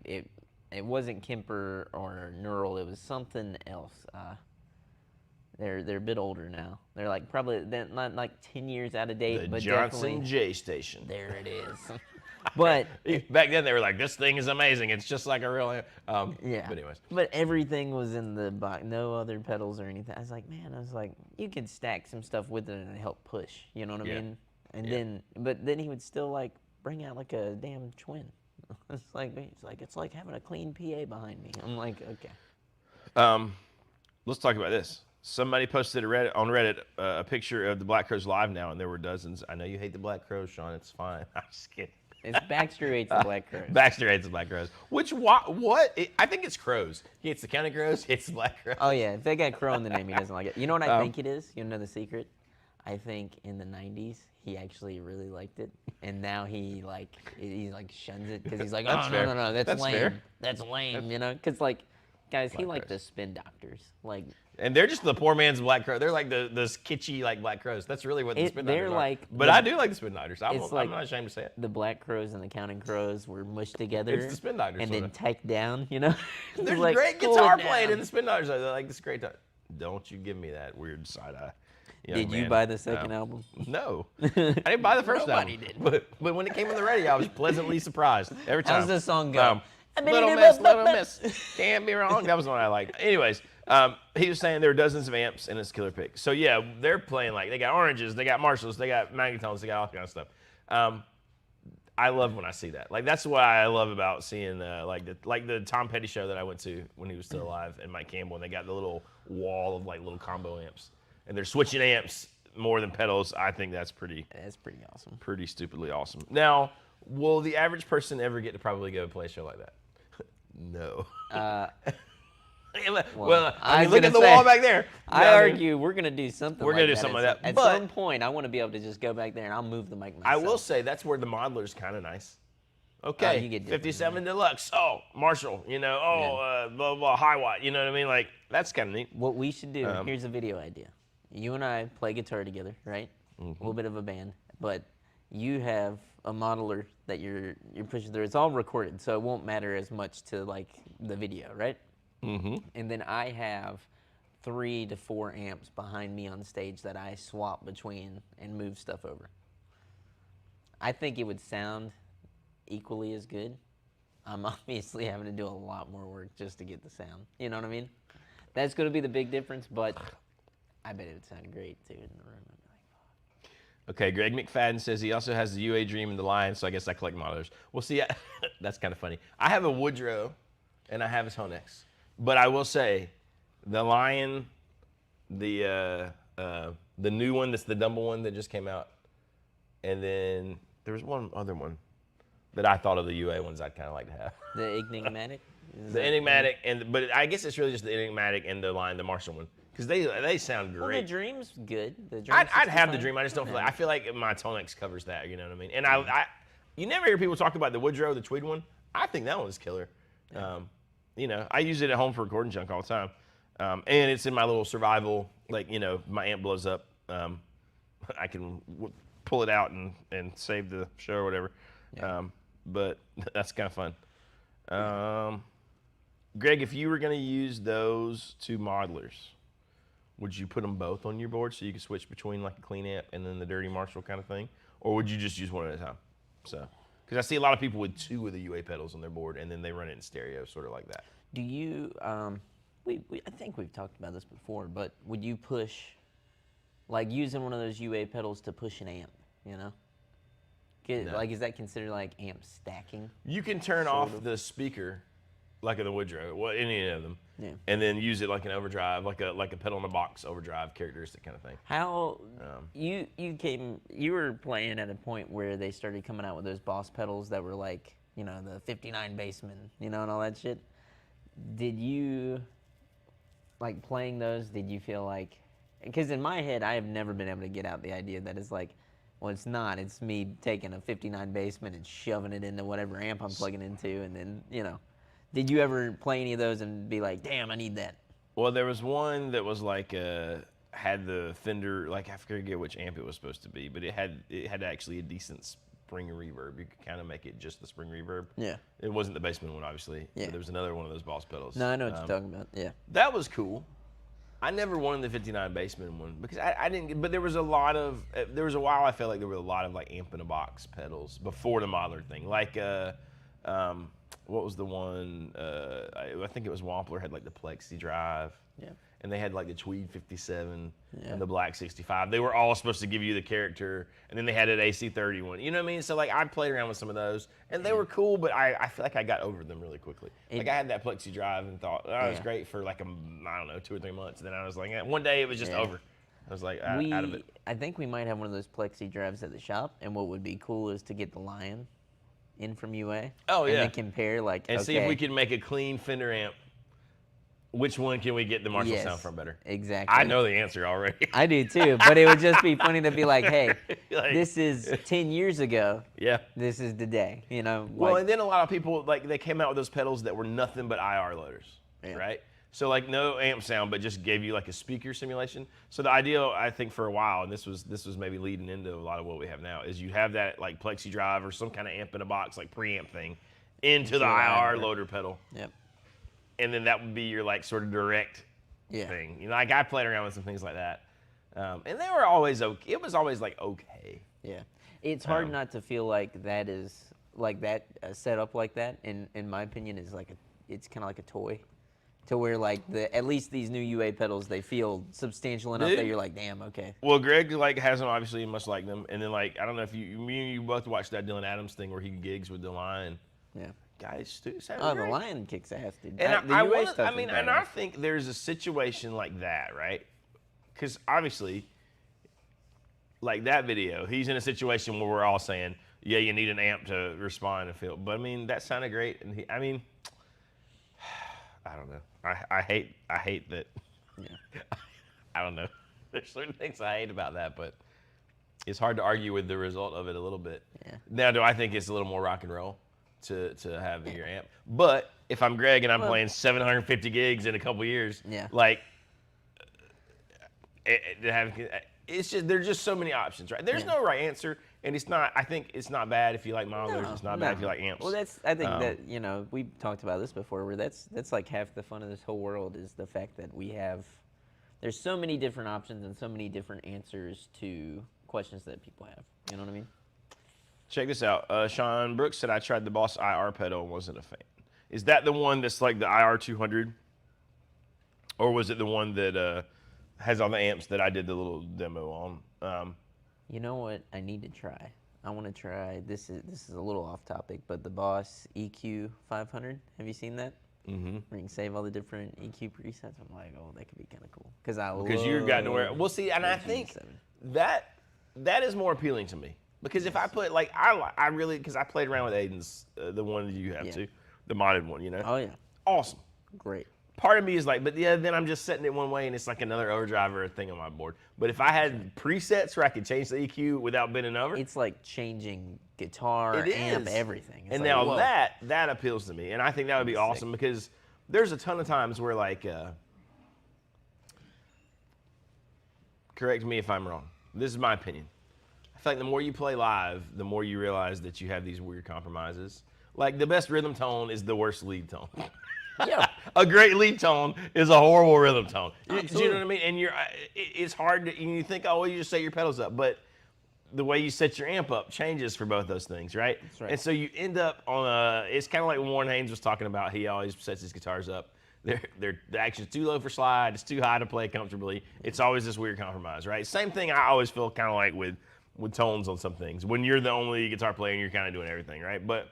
it wasn't Kemper or Neural. It was something else. They're a bit older now. They're like probably not like 10 years out of date. The but Johnson J Station. There it is. But back then they were like, this thing is amazing. It's just like a real amp. yeah. But anyways. But everything was in the box. No other pedals or anything. I was like, you could stack some stuff with it and help push. You know what I mean? And then he would still like bring out like a damn twin. It's like having a clean PA behind me. I'm like, okay. Let's talk about this. Somebody posted on Reddit a picture of the Black Crowes live now, and there were dozens. I know you hate the Black Crowes, Sean. It's fine. I'm just kidding. It's Baxter hates the Black Crowes. Baxter hates the Black Crowes. I think it's Crows. He hates the County Crows. He hates the Black Crowes. Oh yeah, if they got Crow in the name, he doesn't like it. You know what I think it is? You know the secret? I think in the '90s he actually really liked it, and now he shuns it because he's like, oh no, that's lame. Fair. That's lame, you know? Because guys, he liked the Spin Doctors, And they're just the poor man's Black Crow. They're like the kitschy Black Crows. That's really what the Spin Doctors they're are. like, But I do like the Spin Doctors. I'm it's not ashamed to say it. The Black Crows and the Counting Crows were mushed together. It's the Spin Doctors. And then tacked down, you know? There's like, great guitar playing in the Spin Doctors. They're like this great time. Don't you give me that weird side eye. Did you buy the second album? No. I didn't buy the first Nobody album. did. But when it came on the radio, I was pleasantly surprised every time. How's this song go? Little Miss. Can't be wrong. That was one I liked. Anyways, he was saying there are dozens of amps and it's killer pick. So yeah, they're playing they got oranges, they got Marshalls, they got Magnetones, they got all kind of stuff. I love when I see that. That's what I love about seeing the Tom Petty show that I went to when he was still alive, and Mike Campbell, and they got the little wall of little combo amps, and they're switching amps more than pedals. I think that's pretty. That's pretty awesome. Pretty stupidly awesome. Now, will the average person ever get to probably go play a show like that? No. Well, I mean, look at the wall back there. I argue we're going to do something We're going to to do something like that. At But some point, I want to be able to just go back there and I'll move the mic myself. I will say that's where the modeler's kind of nice. Okay, you get 57 Deluxe. Oh, Marshall, blah, blah, high watt. You know what I mean? That's kind of neat. What we should do, here's a video idea. You and I play guitar together, right? A little bit of a band. But you have a modeler that you're pushing through. It's all recorded, so it won't matter as much to the video, right? Mm-hmm. And then I have 3 to 4 amps behind me on stage that I swap between and move stuff over. I think it would sound equally as good. I'm obviously having to do a lot more work just to get the sound. You know what I mean? That's going to be the big difference, but I bet it would sound great too in the room. Okay, Greg McFadden says he also has the UA Dream and the Lion, so I guess I collect modelers. Well, see, that's kind of funny. I have a Woodrow, and I have a Tonex. But I will say, the Lion, the new one that's the Dumble one that just came out, and then there was one other one that I thought of the UA ones I'd kind of like to have. The Enigmatic? The Enigmatic, but I guess it's really just the Enigmatic and the Lion, the Marshall one. Because they sound great. Well, the Dream's good. I'd have the Dream. I just don't feel I feel like my Tonex covers that. You know what I mean? And you never hear people talk about the Woodrow, the tweed one. I think that one's killer. I use it at home for recording junk all the time. And it's in my little survival. My amp blows up. I can pull it out and save the show or whatever. Yeah. But that's kind of fun. Greg, if you were going to use those 2 modelers, would you put them both on your board so you could switch between a clean amp and then the dirty Marshall kind of thing? Or would you just use one at a time? Because I see a lot of people with 2 of the UA pedals on their board and then they run it in stereo, sort of like that. Do you, I think we've talked about this before, but would you push, using one of those UA pedals to push an amp, No. Is that considered amp stacking? You can turn off the speaker like in the Woodrow, any of them, and then use it like an overdrive, like a pedal in a box overdrive characteristic kind of thing. How you were playing at a point where they started coming out with those Boss pedals that were the 59 bassman, and all that shit. Did you playing those? Did you feel because in my head I have never been able to get out the idea that it's well, it's not. It's me taking a 59 bassman and shoving it into whatever amp I'm plugging into, and then Did you ever play any of those and be like, damn, I need that? Well, there was one that was had the Fender, I forget which amp it was supposed to be, but it had actually a decent spring reverb. You could kind of make it just the spring reverb. Yeah. It wasn't the Bassman one, obviously. Yeah. But there was another one of those Boss pedals. No, I know what you're talking about. Yeah. That was cool. I never wanted the 59 Bassman one because I didn't. But there was a while I felt like there were a lot of amp in a box pedals before the modeler thing. What was the one? I think it was Wampler had the Plexi Drive. Yeah. and they had like the Tweed 57 and the Black 65. They were all supposed to give you the character, and then they had an AC31. You know what I mean? So like I played around with some of those, and they were cool, but I feel like I got over them really quickly. Like I had that Plexi drive and thought, oh, it was great for like I don't know, 2 or 3 months. And then I was like, one day it was just over. I was like, out of it. I think we might have one of those Plexi drives at the shop, and what would be cool is to get the Lion in from UA. Oh, yeah. And then compare, like, and see if we can make a clean Fender amp. Which one can we get the Marshall sound from better? Exactly. I know the answer already. I do too, but it would just be funny to be like, hey, like, this is 10 years ago. Yeah. This is today, you know. Well, and then a lot of people, like, they came out with those pedals that were nothing but IR loaders, right? So, like, no amp sound, but just gave you, like, a speaker simulation. So the idea, I think, for a while, and this was maybe leading into a lot of what we have now, is you have that, like, Plexi drive or some kind of amp in a box, like, preamp thing, into the IR loader pedal. Yep. And then that would be your, like, sort of direct thing. You know, like, I played around with some things like that. And they were always okay. It was always, like, okay. Yeah. It's hard not to feel like that is, like, that set up like that, in my opinion, is like it's kind of like a toy. To where, like, at least these new UA pedals, they feel substantial enough that you're like, damn, okay. Well, Greg, like, has them, obviously, must like them. And then, like, I don't know if me and you both watched that Dylan Adams thing where he gigs with the Lion. Yeah. Guys, the Lion kicks ass, dude. And I think there's a situation like that, right? Because obviously, like that video, he's in a situation where we're all saying, yeah, you need an amp to respond and feel. But I mean, that sounded great, and I don't know. I hate that. Yeah. I don't know. There's certain things I hate about that, but it's hard to argue with the result of it a little bit. Yeah. Now, do I think it's a little more rock and roll to have your amp? But if I'm Greg and I'm playing 750 gigs in a couple years, like, it's just there's just so many options, right? There's no right answer, and it's not. I think it's not bad if you like modelers. It's not bad if you like amps. Well, I think that, you know, we talked about this before, where that's like half the fun of this whole world is the fact that there's so many different options and so many different answers to questions that people have. You know what I mean? Check this out. Sean Brooks said, I tried the Boss IR pedal and wasn't a fan. Is that the one that's like the IR 200? Or was it the one that has all the amps that I did the little demo on? You know what I need to try? I want to try, this is a little off topic, but the Boss EQ 500. Have you seen that? Mm-hmm. Where you can save all the different EQ presets. I'm like, oh, that could be kind of cool. Because you've gotten to where, well, see, and I think that is more appealing to me. Because if I put, like, I really, because I played around with Aiden's, the one that you have too, the modded one, you know? Oh, yeah. Awesome. Great. Part of me is like, but yeah, then I'm just setting it one way and it's like another overdrive or a thing on my board. But if I had presets where I could change the EQ without bending over. It's like changing guitar, amp, everything. It's and like, now whoa. that appeals to me. And I think that would be awesome because there's a ton of times where, like, correct me if I'm wrong. This is my opinion. I feel like the more you play live, the more you realize that you have these weird compromises. Like, the best rhythm tone is the worst lead tone. Yeah. A great lead tone is a horrible rhythm tone. Absolutely. Do you know what I mean? And it's hard to, you think, oh, well, you just set your pedals up. But the way you set your amp up changes for both those things, right? That's right. And so you end up on it's kind of like when Warren Haynes was talking about, he always sets his guitars up. The action's too low for slide, it's too high to play comfortably. It's always this weird compromise, right? Same thing I always feel kind of like with tones on some things. When you're the only guitar player and you're kind of doing everything, right? But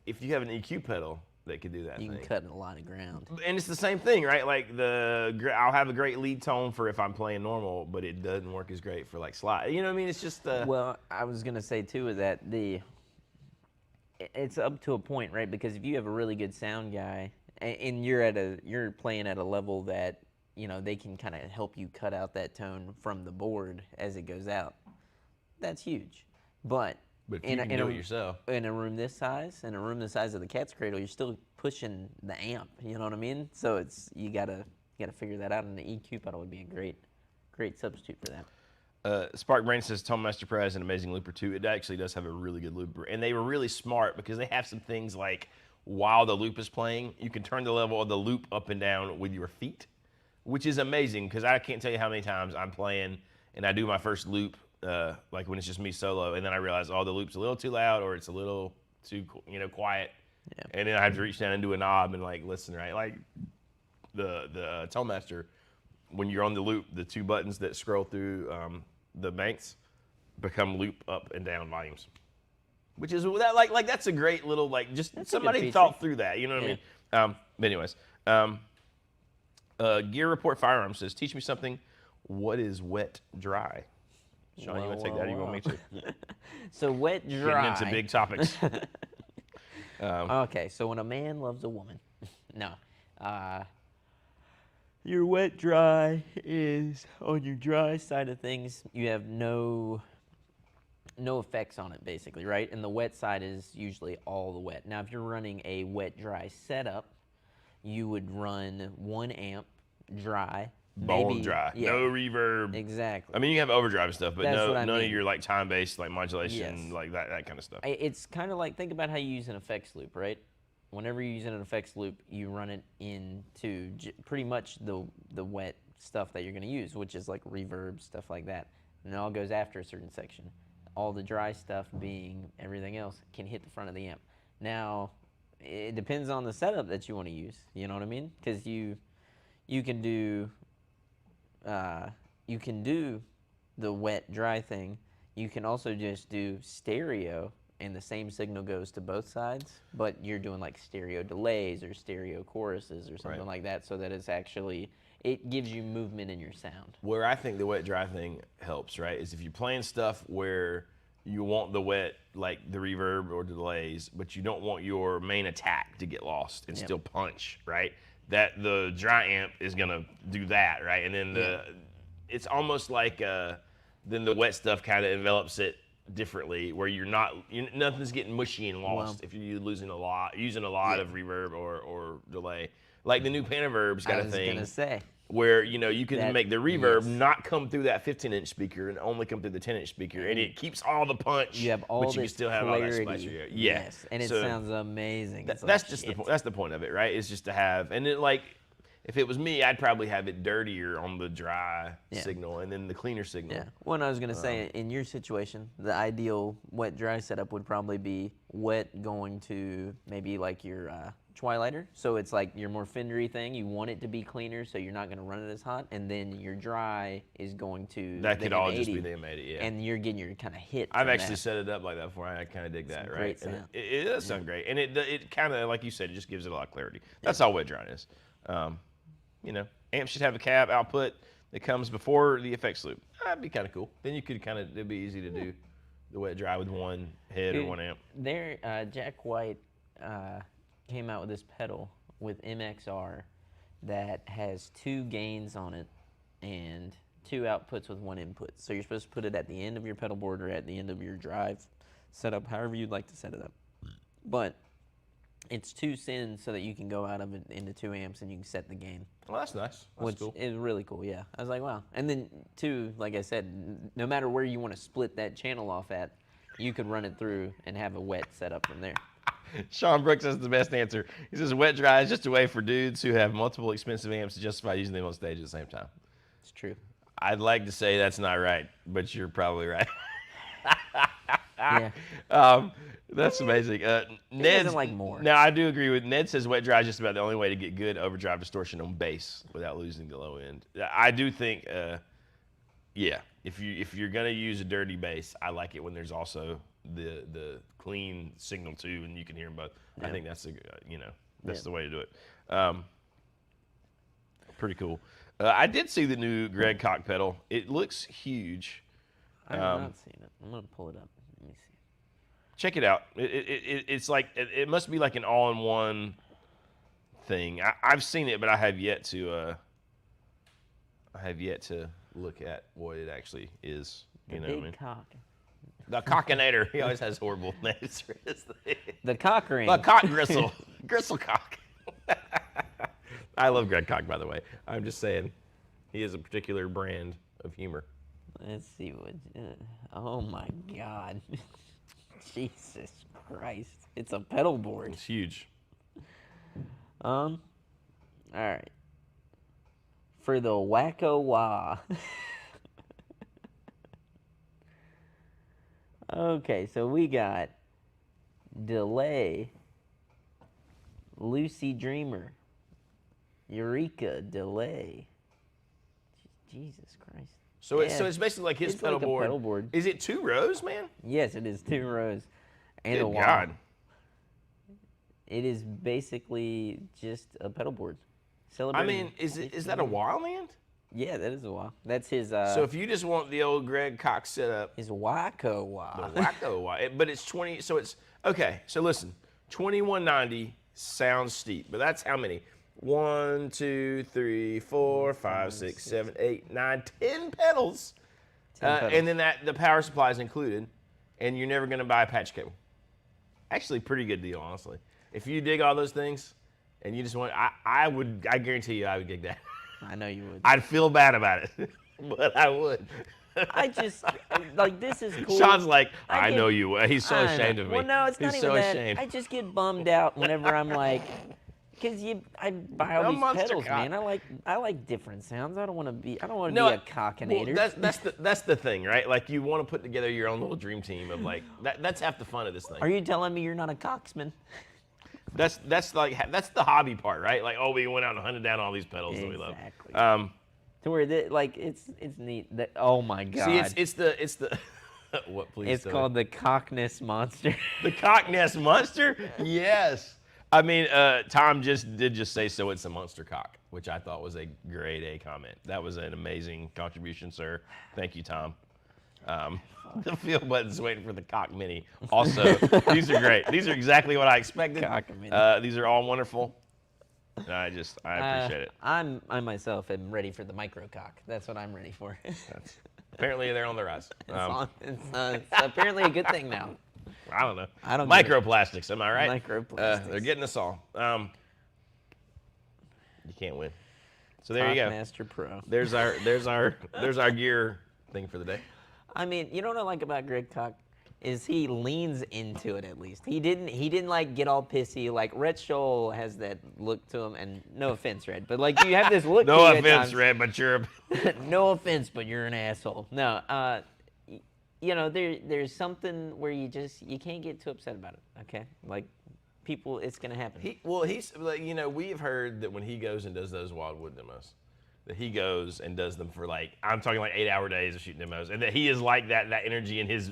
if you have an EQ pedal that can do that you thing. can cut a lot of ground. And it's the same thing, right? Like I'll have a great lead tone for if I'm playing normal, but it doesn't work as great for like slide. You know what I mean? It's just Well, I was gonna say too that it's up to a point, right? Because if you have a really good sound guy and you're playing at a level that, you know, they can kind of help you cut out that tone from the board as it goes out, that's huge. But if you can do it yourself. In a room this size, in a room the size of the Cat's Cradle, you're still pushing the amp. You know what I mean? So you gotta figure that out, and the EQ pedal would be a great substitute for that. Spark Brain says Tone Master Pro has an amazing looper too. It actually does have a really good looper, and they were really smart because they have some things like while the loop is playing, you can turn the level of the loop up and down with your feet, which is amazing because I can't tell you how many times I'm playing and I do my first loop. Like when it's just me solo, and then I realize, oh, the loop's a little too loud or it's a little too, quiet. Yeah. And then I have to reach down and do a knob and like listen, right? Like the Tone Master, when you're on the loop, the 2 buttons that scroll through the banks become loop up and down volumes, which is that like that's a great little just That's somebody thought through that. You know what I mean? But anyways, Gear Report Firearms says, teach me something. What is wet dry? Sean, you want to take that? Or you want me to? So wet dry. Getting into big topics. Okay, so when a man loves a woman, no, your wet dry is on your dry side of things. You have no effects on it, basically, right? And the wet side is usually all the wet. Now, if you're running a wet dry setup, you would run 1 amp dry. Bone dry, no reverb. Exactly. I mean, you have overdrive and stuff, but none mean. of your time-based modulation, like that kind of stuff. It's kind of like, think about how you use an effects loop, right? Whenever you're using an effects loop, you run it into pretty much the wet stuff that you're going to use, which is like reverb, stuff like that. And it all goes after a certain section. All the dry stuff, being everything else, can hit the front of the amp. Now, it depends on the setup that you want to use. You know what I mean? Because you can do the wet dry thing. You can also just do stereo, and the same signal goes to both sides, but you're doing like stereo delays or stereo choruses or something like that, so that it's actually, it gives you movement in your sound. Where I think the wet dry thing helps, right, is if you're playing stuff where you want the wet, like the reverb or the delays, but you don't want your main attack to get lost and still punch, right? That the dry amp is gonna do that, right? And then it's almost like then the wet stuff kind of envelops it differently, where nothing's getting mushy and lost if you're using a lot of reverb or delay. Like the new Panaverb's got a thing. I was gonna say. Where you can make the reverb not come through that 15-inch speaker and only come through the 10-inch speaker, and it keeps all the punch. You have all but you can still have all that spice. Yes, and it sounds amazing. That's the point of it, right? It's just to have, and it if it was me, I'd probably have it dirtier on the dry signal and then the cleaner signal. Yeah. Well, I was gonna say, in your situation, the ideal wet dry setup would probably be wet going to maybe like your Twilighter, so it's like your more Fendery thing. You want it to be cleaner, so you're not going to run it as hot, and then your dry is going to that could all just be the M80, and you're getting your kind of hit. I've actually set it up like that before. I kind of dig that, right? Great sound. It does sound great, and it kind of, like you said, it just gives it a lot of clarity. That's all wet dry is. Amp should have a cab output that comes before the effects loop. That'd be kind of cool. Then you could it'd be easy to do the wet dry with one head or one amp. Jack White came out with this pedal with MXR that has 2 gains on it and 2 outputs with 1 input. So you're supposed to put it at the end of your pedal board or at the end of your drive setup, however you'd like to set it up. But it's 2 sends so that you can go out of it into 2 amps and you can set the gain. Well, that's nice. Which cool. is really cool, yeah. I was like, wow. And then, too, like I said, no matter where you want to split that channel off at, you could run it through and have a wet setup from there. Sean Brooks has the best answer. He says, wet dry is just a way for dudes who have multiple expensive amps to justify using them on stage at the same time. It's true. I'd like to say that's not right, but you're probably right. Yeah. That's amazing. Ned's like more. Now, I do agree with Ned says wet dry is just about the only way to get good overdrive distortion on bass without losing the low end. I do think, if you're gonna use a dirty bass, I like it when there's also the clean signal too, and you can hear them both. Yeah. I think that's the way to do it. Pretty cool. I did see the new Greg Koch pedal. It looks huge. I have not seen it. I'm gonna pull it up. Let me see. Check it out. It's like it must be like an all-in-one thing. I've seen it, but I have yet to look at what it actually is. You know what I mean? Cock. The Cockinator. He always has horrible names for his thing. The cock ring. The cock gristle. Gristle cock. I love Greg Koch, by the way. I'm just saying, he is a particular brand of humor. Let's see what. Oh my God. Jesus Christ. It's a pedal board. It's huge. All right. For the wacko wah. Okay, so we got Delay, Lucy Dreamer, Eureka delay. Jesus Christ. So Yeah. it's basically like his It's pedal like a board. pedal board. Is it 2 rows, man? Yes, it is 2 rows and a Good wall. God. It is basically just a pedal board. I Celebrating mean, is 50 that a years. Wildland? Yeah, that is a wall. That's his. So if you just want the old Greg Koch setup, his Waco the wall. Wacko Wild, but it's 20. So it's okay. So listen, 2190 sounds steep, but that's how many? 1, 2, 3, 4, 5, 6, 7, 8, 9, 10 pedals. 10 pedals. And then the power supply is included, and you're never going to buy a patch cable. Actually, pretty good deal, honestly. If you dig all those things, and you just want, I guarantee you, I would dig that. I know you would. I'd feel bad about it, but I would. I just like this is cool. Sean's like, I I get- know you would. He's so I know. ashamed of me. Well, no, it's not He's even so that. ashamed. I just get bummed out whenever I'm like, because I buy all A these monster pedals, cock. man. I like different sounds. I don't want to be No, a cockinator. Well, that's the thing, right? Like you want to put together your own little dream team of like that's half the fun of this thing. Are you telling me you're not a coxman? That's the hobby part, right? Like, oh, we went out and hunted down all these pedals that we love. Exactly. To where it's neat. That oh my god. See, it's the what? Please. It's tell called me. the Cockness Monster. The Cock Nest Monster. Yes. I mean, Tom did say so. It's a monster cock, which I thought was a grade A comment. That was an amazing contribution, sir. Thank you, Tom. The field button's waiting for the Cock Mini. Also, these are great. These are exactly what I expected. Cock Mini. These are all wonderful. I appreciate it. I myself am ready for the micro cock. That's what I'm ready for. Apparently, they're on the rise. It's apparently a good thing now. I don't know. I don't get it. Microplastics, am I right? Microplastics. They're getting us all. You can't win. So there you go. Master Pro. There's our gear thing for the day. I mean, you know what I like about Greg Koch is he leans into it at least. He didn't like get all pissy. Like Red Scholl has that look to him, and no offense, Red, but like you have this look. No to you at offense, times. Red, but you're No offense, but you're an asshole. No, you know there's something where you can't get too upset about it. Okay, like people, it's gonna happen. he's like, we've heard that when he goes and does those Wildwood demos, that he goes and does them for like, I'm talking like 8-hour days of shooting demos, and that he is like that energy and his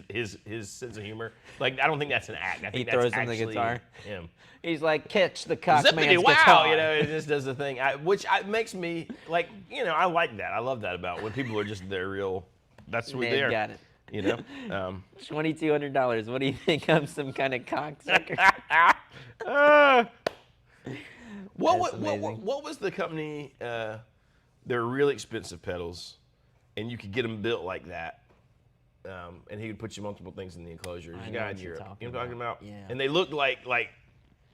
sense of humor. Like I don't think that's an act. I think He throws that's him the actually guitar. him. He's like, catch the cock Zippity man's wow, guitar. it just does the thing, which makes me like, I like that. I love that about when people are just their real. That's what Man, they are. got it. $2,200. What do you think? I'm some kind of cocksucker. What was the company? They're really expensive pedals, and you could get them built like that. And he would put you multiple things in the enclosure. There's a guy in Europe. You know what I'm talking about? Yeah. And they looked like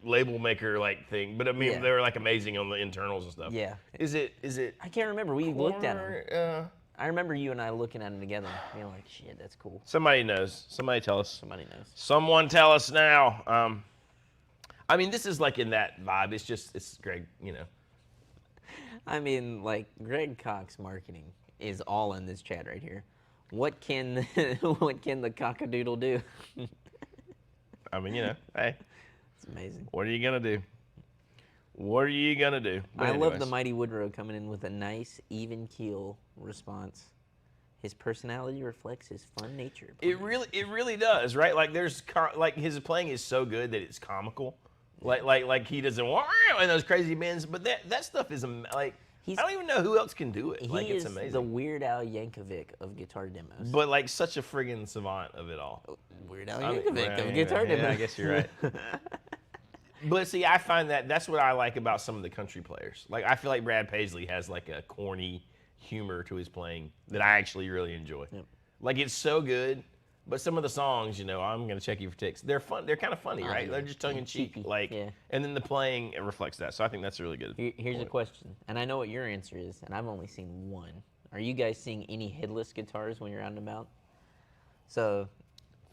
label maker like thing, but I mean Yeah. they were like amazing on the internals and stuff. Yeah. Is it? I can't remember. We looked at them. them. I remember you and I looking at them together, being like, shit, that's cool. Somebody knows. Somebody tell us. Somebody knows. Someone tell us now. I mean, this is like in that vibe. It's Greg, I mean, like, Greg Koch's marketing is all in this chat right here. What can the cockadoodle do? I mean, hey, It's amazing. what are you gonna do? What are you gonna do? But I love the anyways. Mighty Woodrow coming in with a nice, even keel response. His personality reflects his fun nature. It really does, right? Like like his playing is so good that it's comical. Like he doesn't wow and those crazy bends, but that stuff is like I don't even know who else can do it. Like it's is amazing. the Weird Al Yankovic of guitar demos. But like such a friggin' savant of it all. Weird Al I mean, Yankovic of right, guitar yeah, demos. I guess you're right. But see, I find that's what I like about some of the country players. Like I feel like Brad Paisley has like a corny humor to his playing that I actually really enjoy. Yep. Like it's so good, but some of the songs, I'm gonna check you for ticks. They're fun. They're kind of funny, right? yeah. They're just tongue in cheek, Cheeky, like. yeah. And then the playing it reflects that. So I think that's really good. Here's a question, and I know what your answer is, and I've only seen one. Are you guys seeing any headless guitars when you're out and about? So,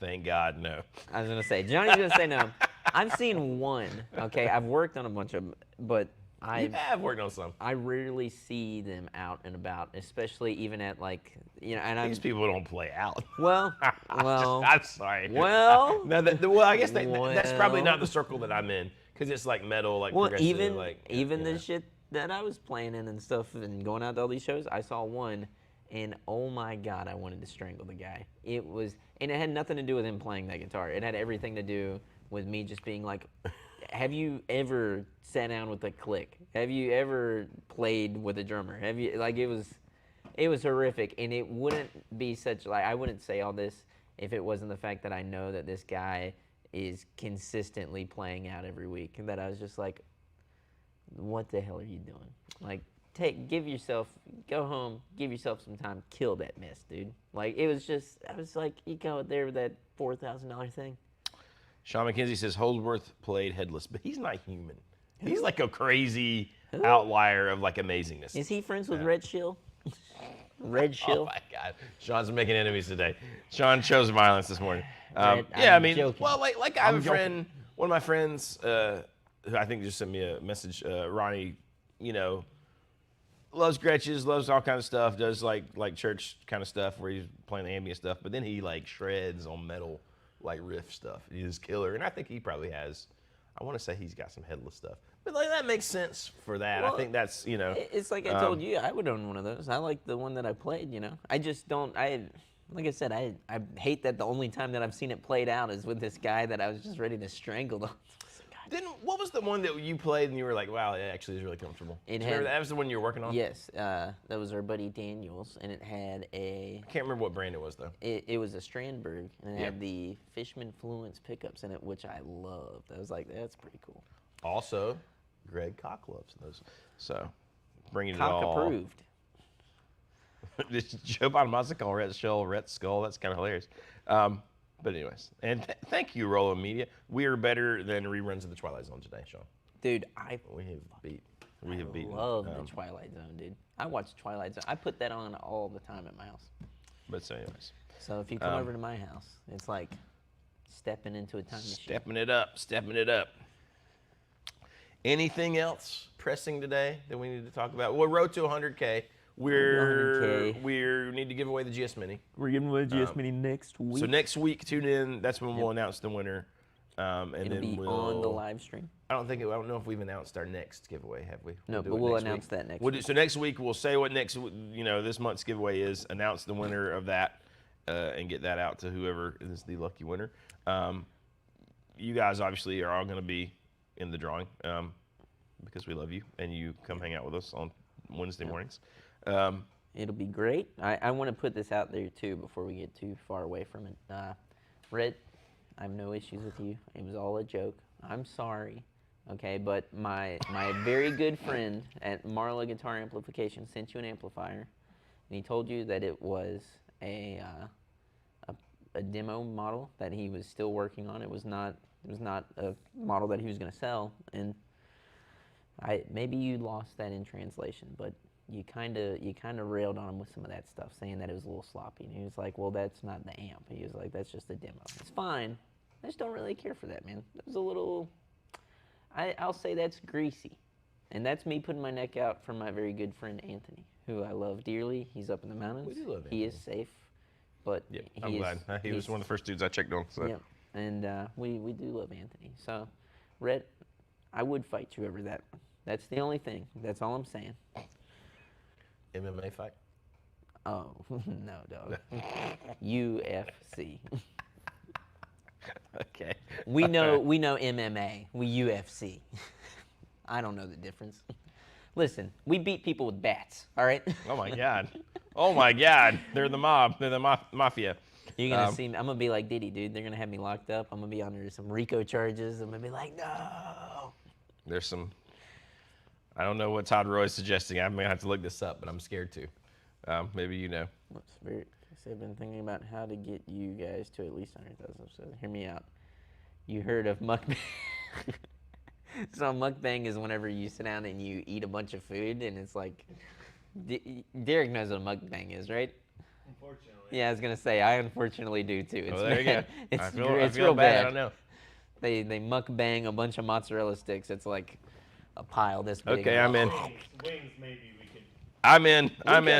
Thank God, no. I was gonna say, Johnny's gonna say no. I've seen one. Okay, I've worked on a bunch of them, but I have worked on some. I rarely see them out and about, especially even at like, and I'm These people don't play out. well, I'm sorry. well, No, I guess that's probably well. not the circle that I'm in, because it's like metal, like well, progressive, even like the shit that I was playing in and stuff and going out to all these shows, I saw one, and oh my God, I wanted to strangle the guy. It had nothing to do with him playing that guitar. It had everything to do with me just being like, have you ever sat down with a click? Have you ever played with a drummer? Have you, like, it was horrific, and it wouldn't be such, like, I wouldn't say all this if it wasn't the fact that I know that this guy is consistently playing out every week, and that I was just like, what the hell are you doing? Like, go home, give yourself some time, kill that mess, dude. Like, I was like, you go out there with that $4,000 thing. Sean McKenzie says Holdsworth played Headless, but he's not human. He's like a crazy outlier of like amazingness. Is he friends with Red Shill? Red Shill? Oh my God, Sean's making enemies today. Sean chose violence this morning. Red, yeah, I mean, joking. well, like I have a friend, one of my friends, who I think just sent me a message. Ronnie, loves Gretches, loves all kind of stuff, does like church kind of stuff where he's playing the ambient stuff, but then he like shreds on metal, like riff stuff. He's killer, and I think he probably has. I want to say he's got some Headless stuff, but like that makes sense for that. Well, I think that's It's like I told you, I would own one of those. I like the one that I played. I just don't. Like I said, I hate that the only time that I've seen it played out is with this guy that I was just ready to strangle. Then what was the one that you played and you were like, wow, it actually is really comfortable? Remember that was the one you were working on? Yes, that was our buddy Daniel's, and it had I can't remember what brand it was though. It was a Strandberg, and it had the Fishman Fluence pickups in it, which I loved. I was like, that's pretty cool. Also, Greg Koch loves those. So, bringing it Koch all. approved. Joe Bonamassa called Red Skull. That's kind of hilarious. But anyways, and thank you, Roland Media. We are better than reruns of the Twilight Zone today, Sean. Dude, we have beaten. Love the Twilight Zone, dude. I watch Twilight Zone. I put that on all the time at my house. But so anyways. So if you come over to my house, it's like stepping into a time machine. Stepping it up. Anything else pressing today that we need to talk about? Well, road to 100K. We need to give away the GS Mini. We're giving away the GS Mini next week. So next week, tune in. That's when we'll announce the winner. And It'll then be on the live stream. I don't know if we've announced our next giveaway, have we? No, but we'll announce that next week. So next week we'll say what this month's giveaway is, announce the winner of that, and get that out to whoever is the lucky winner. You guys obviously are all going to be in the drawing because we love you and you come hang out with us on Wednesday mornings. It'll be great. I want to put this out there too before we get too far away from it. Red, I have no issues with you. It was all a joke. I'm sorry. Okay, but my very good friend at Marla Guitar Amplification sent you an amplifier, and he told you that it was a demo model that he was still working on. It was not a model that he was going to sell, and maybe you lost that in translation, but you kind of railed on him with some of that stuff, saying that it was a little sloppy. And he was like, well, that's not the amp. He was like, that's just a demo. It's fine. I just don't really care for that, man. That was a little, I'll say that's greasy. And that's me putting my neck out for my very good friend Anthony, who I love dearly. He's up in the mountains. We do love Anthony. He is safe, but I'm glad. He was one of the first dudes I checked on. So. Yeah, and we do love Anthony. So, Rhett, I would fight you over that. That's the only thing. That's all I'm saying. MMA fight? Oh, no, dog. UFC. Okay. We know MMA. We UFC. I don't know the difference. Listen, we beat people with bats, all right? Oh, my God. Oh, my God. They're the mob. They're the mafia. You're going to see me. I'm going to be like Diddy, dude. They're going to have me locked up. I'm going to be under some RICO charges. I'm going to be like, no. There's some... I don't know what Todd Roy's suggesting. I'm going to have to look this up, but I'm scared to. Maybe you know. I've been thinking about how to get you guys to at least 100,000 episodes. Hear me out. You heard of mukbang? So mukbang is whenever you sit down and you eat a bunch of food, and it's like, Derek knows what a mukbang is, right? Unfortunately. Yeah, I was going to say, I unfortunately do too. It's there you go. It's feel real bad. I don't know. They mukbang a bunch of mozzarella sticks. It's like a pile this big. Okay, I'm in. Wings, maybe we could. I'm in.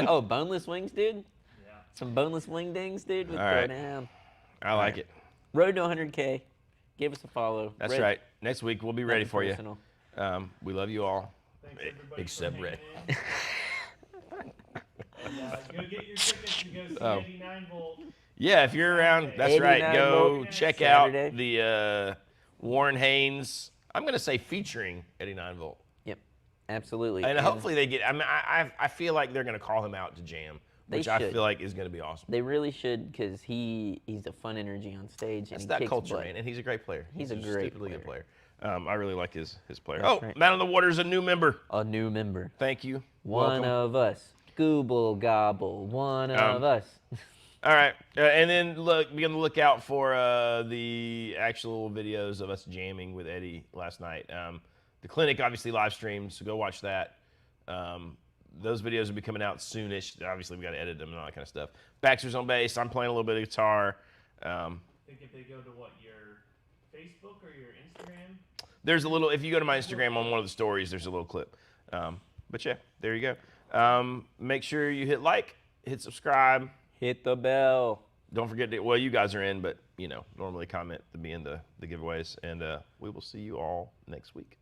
Oh, boneless wings, dude? Yeah. Some boneless wing dings, dude? All right. Down. I like it. Road to 100K. Give us a follow. That's right. Next week, we'll be ready for you. Personal. We love you all. Thanks everybody Except for Red. hanging in. Go get your tickets to go see Eddie 9 Volt. Yeah, if you're around, that's right. 89 Go volt check Saturday. out the Warren Haynes. I'm gonna say featuring 89 Volt. Yep, absolutely. And hopefully they get. I mean, I feel like they're gonna call him out to jam, which I should. feel like is gonna be awesome. They really should, because he's a fun energy on stage. That's and he that kicks culture, butt. man, and he's a great player. He's a just great stupidly good player. player. I really like his player. That's Oh, right. Man on the Water's a new member. A new member. Thank you. One Welcome. of us. Gooble gobble. One of us. All right, and then be on the lookout for the actual videos of us jamming with Eddie last night. The clinic obviously live streamed, so go watch that. Those videos will be coming out soonish. Obviously, we got to edit them and all that kind of stuff. Baxter's on bass. I'm playing a little bit of guitar. I think if they go to your Facebook or your Instagram. There's a little. If you go to my Instagram on one of the stories, there's a little clip. But yeah, there you go. Make sure you hit like, hit subscribe. Hit the bell. Don't forget to, well, you guys are in, but, normally comment to be in the giveaways. And we will see you all next week.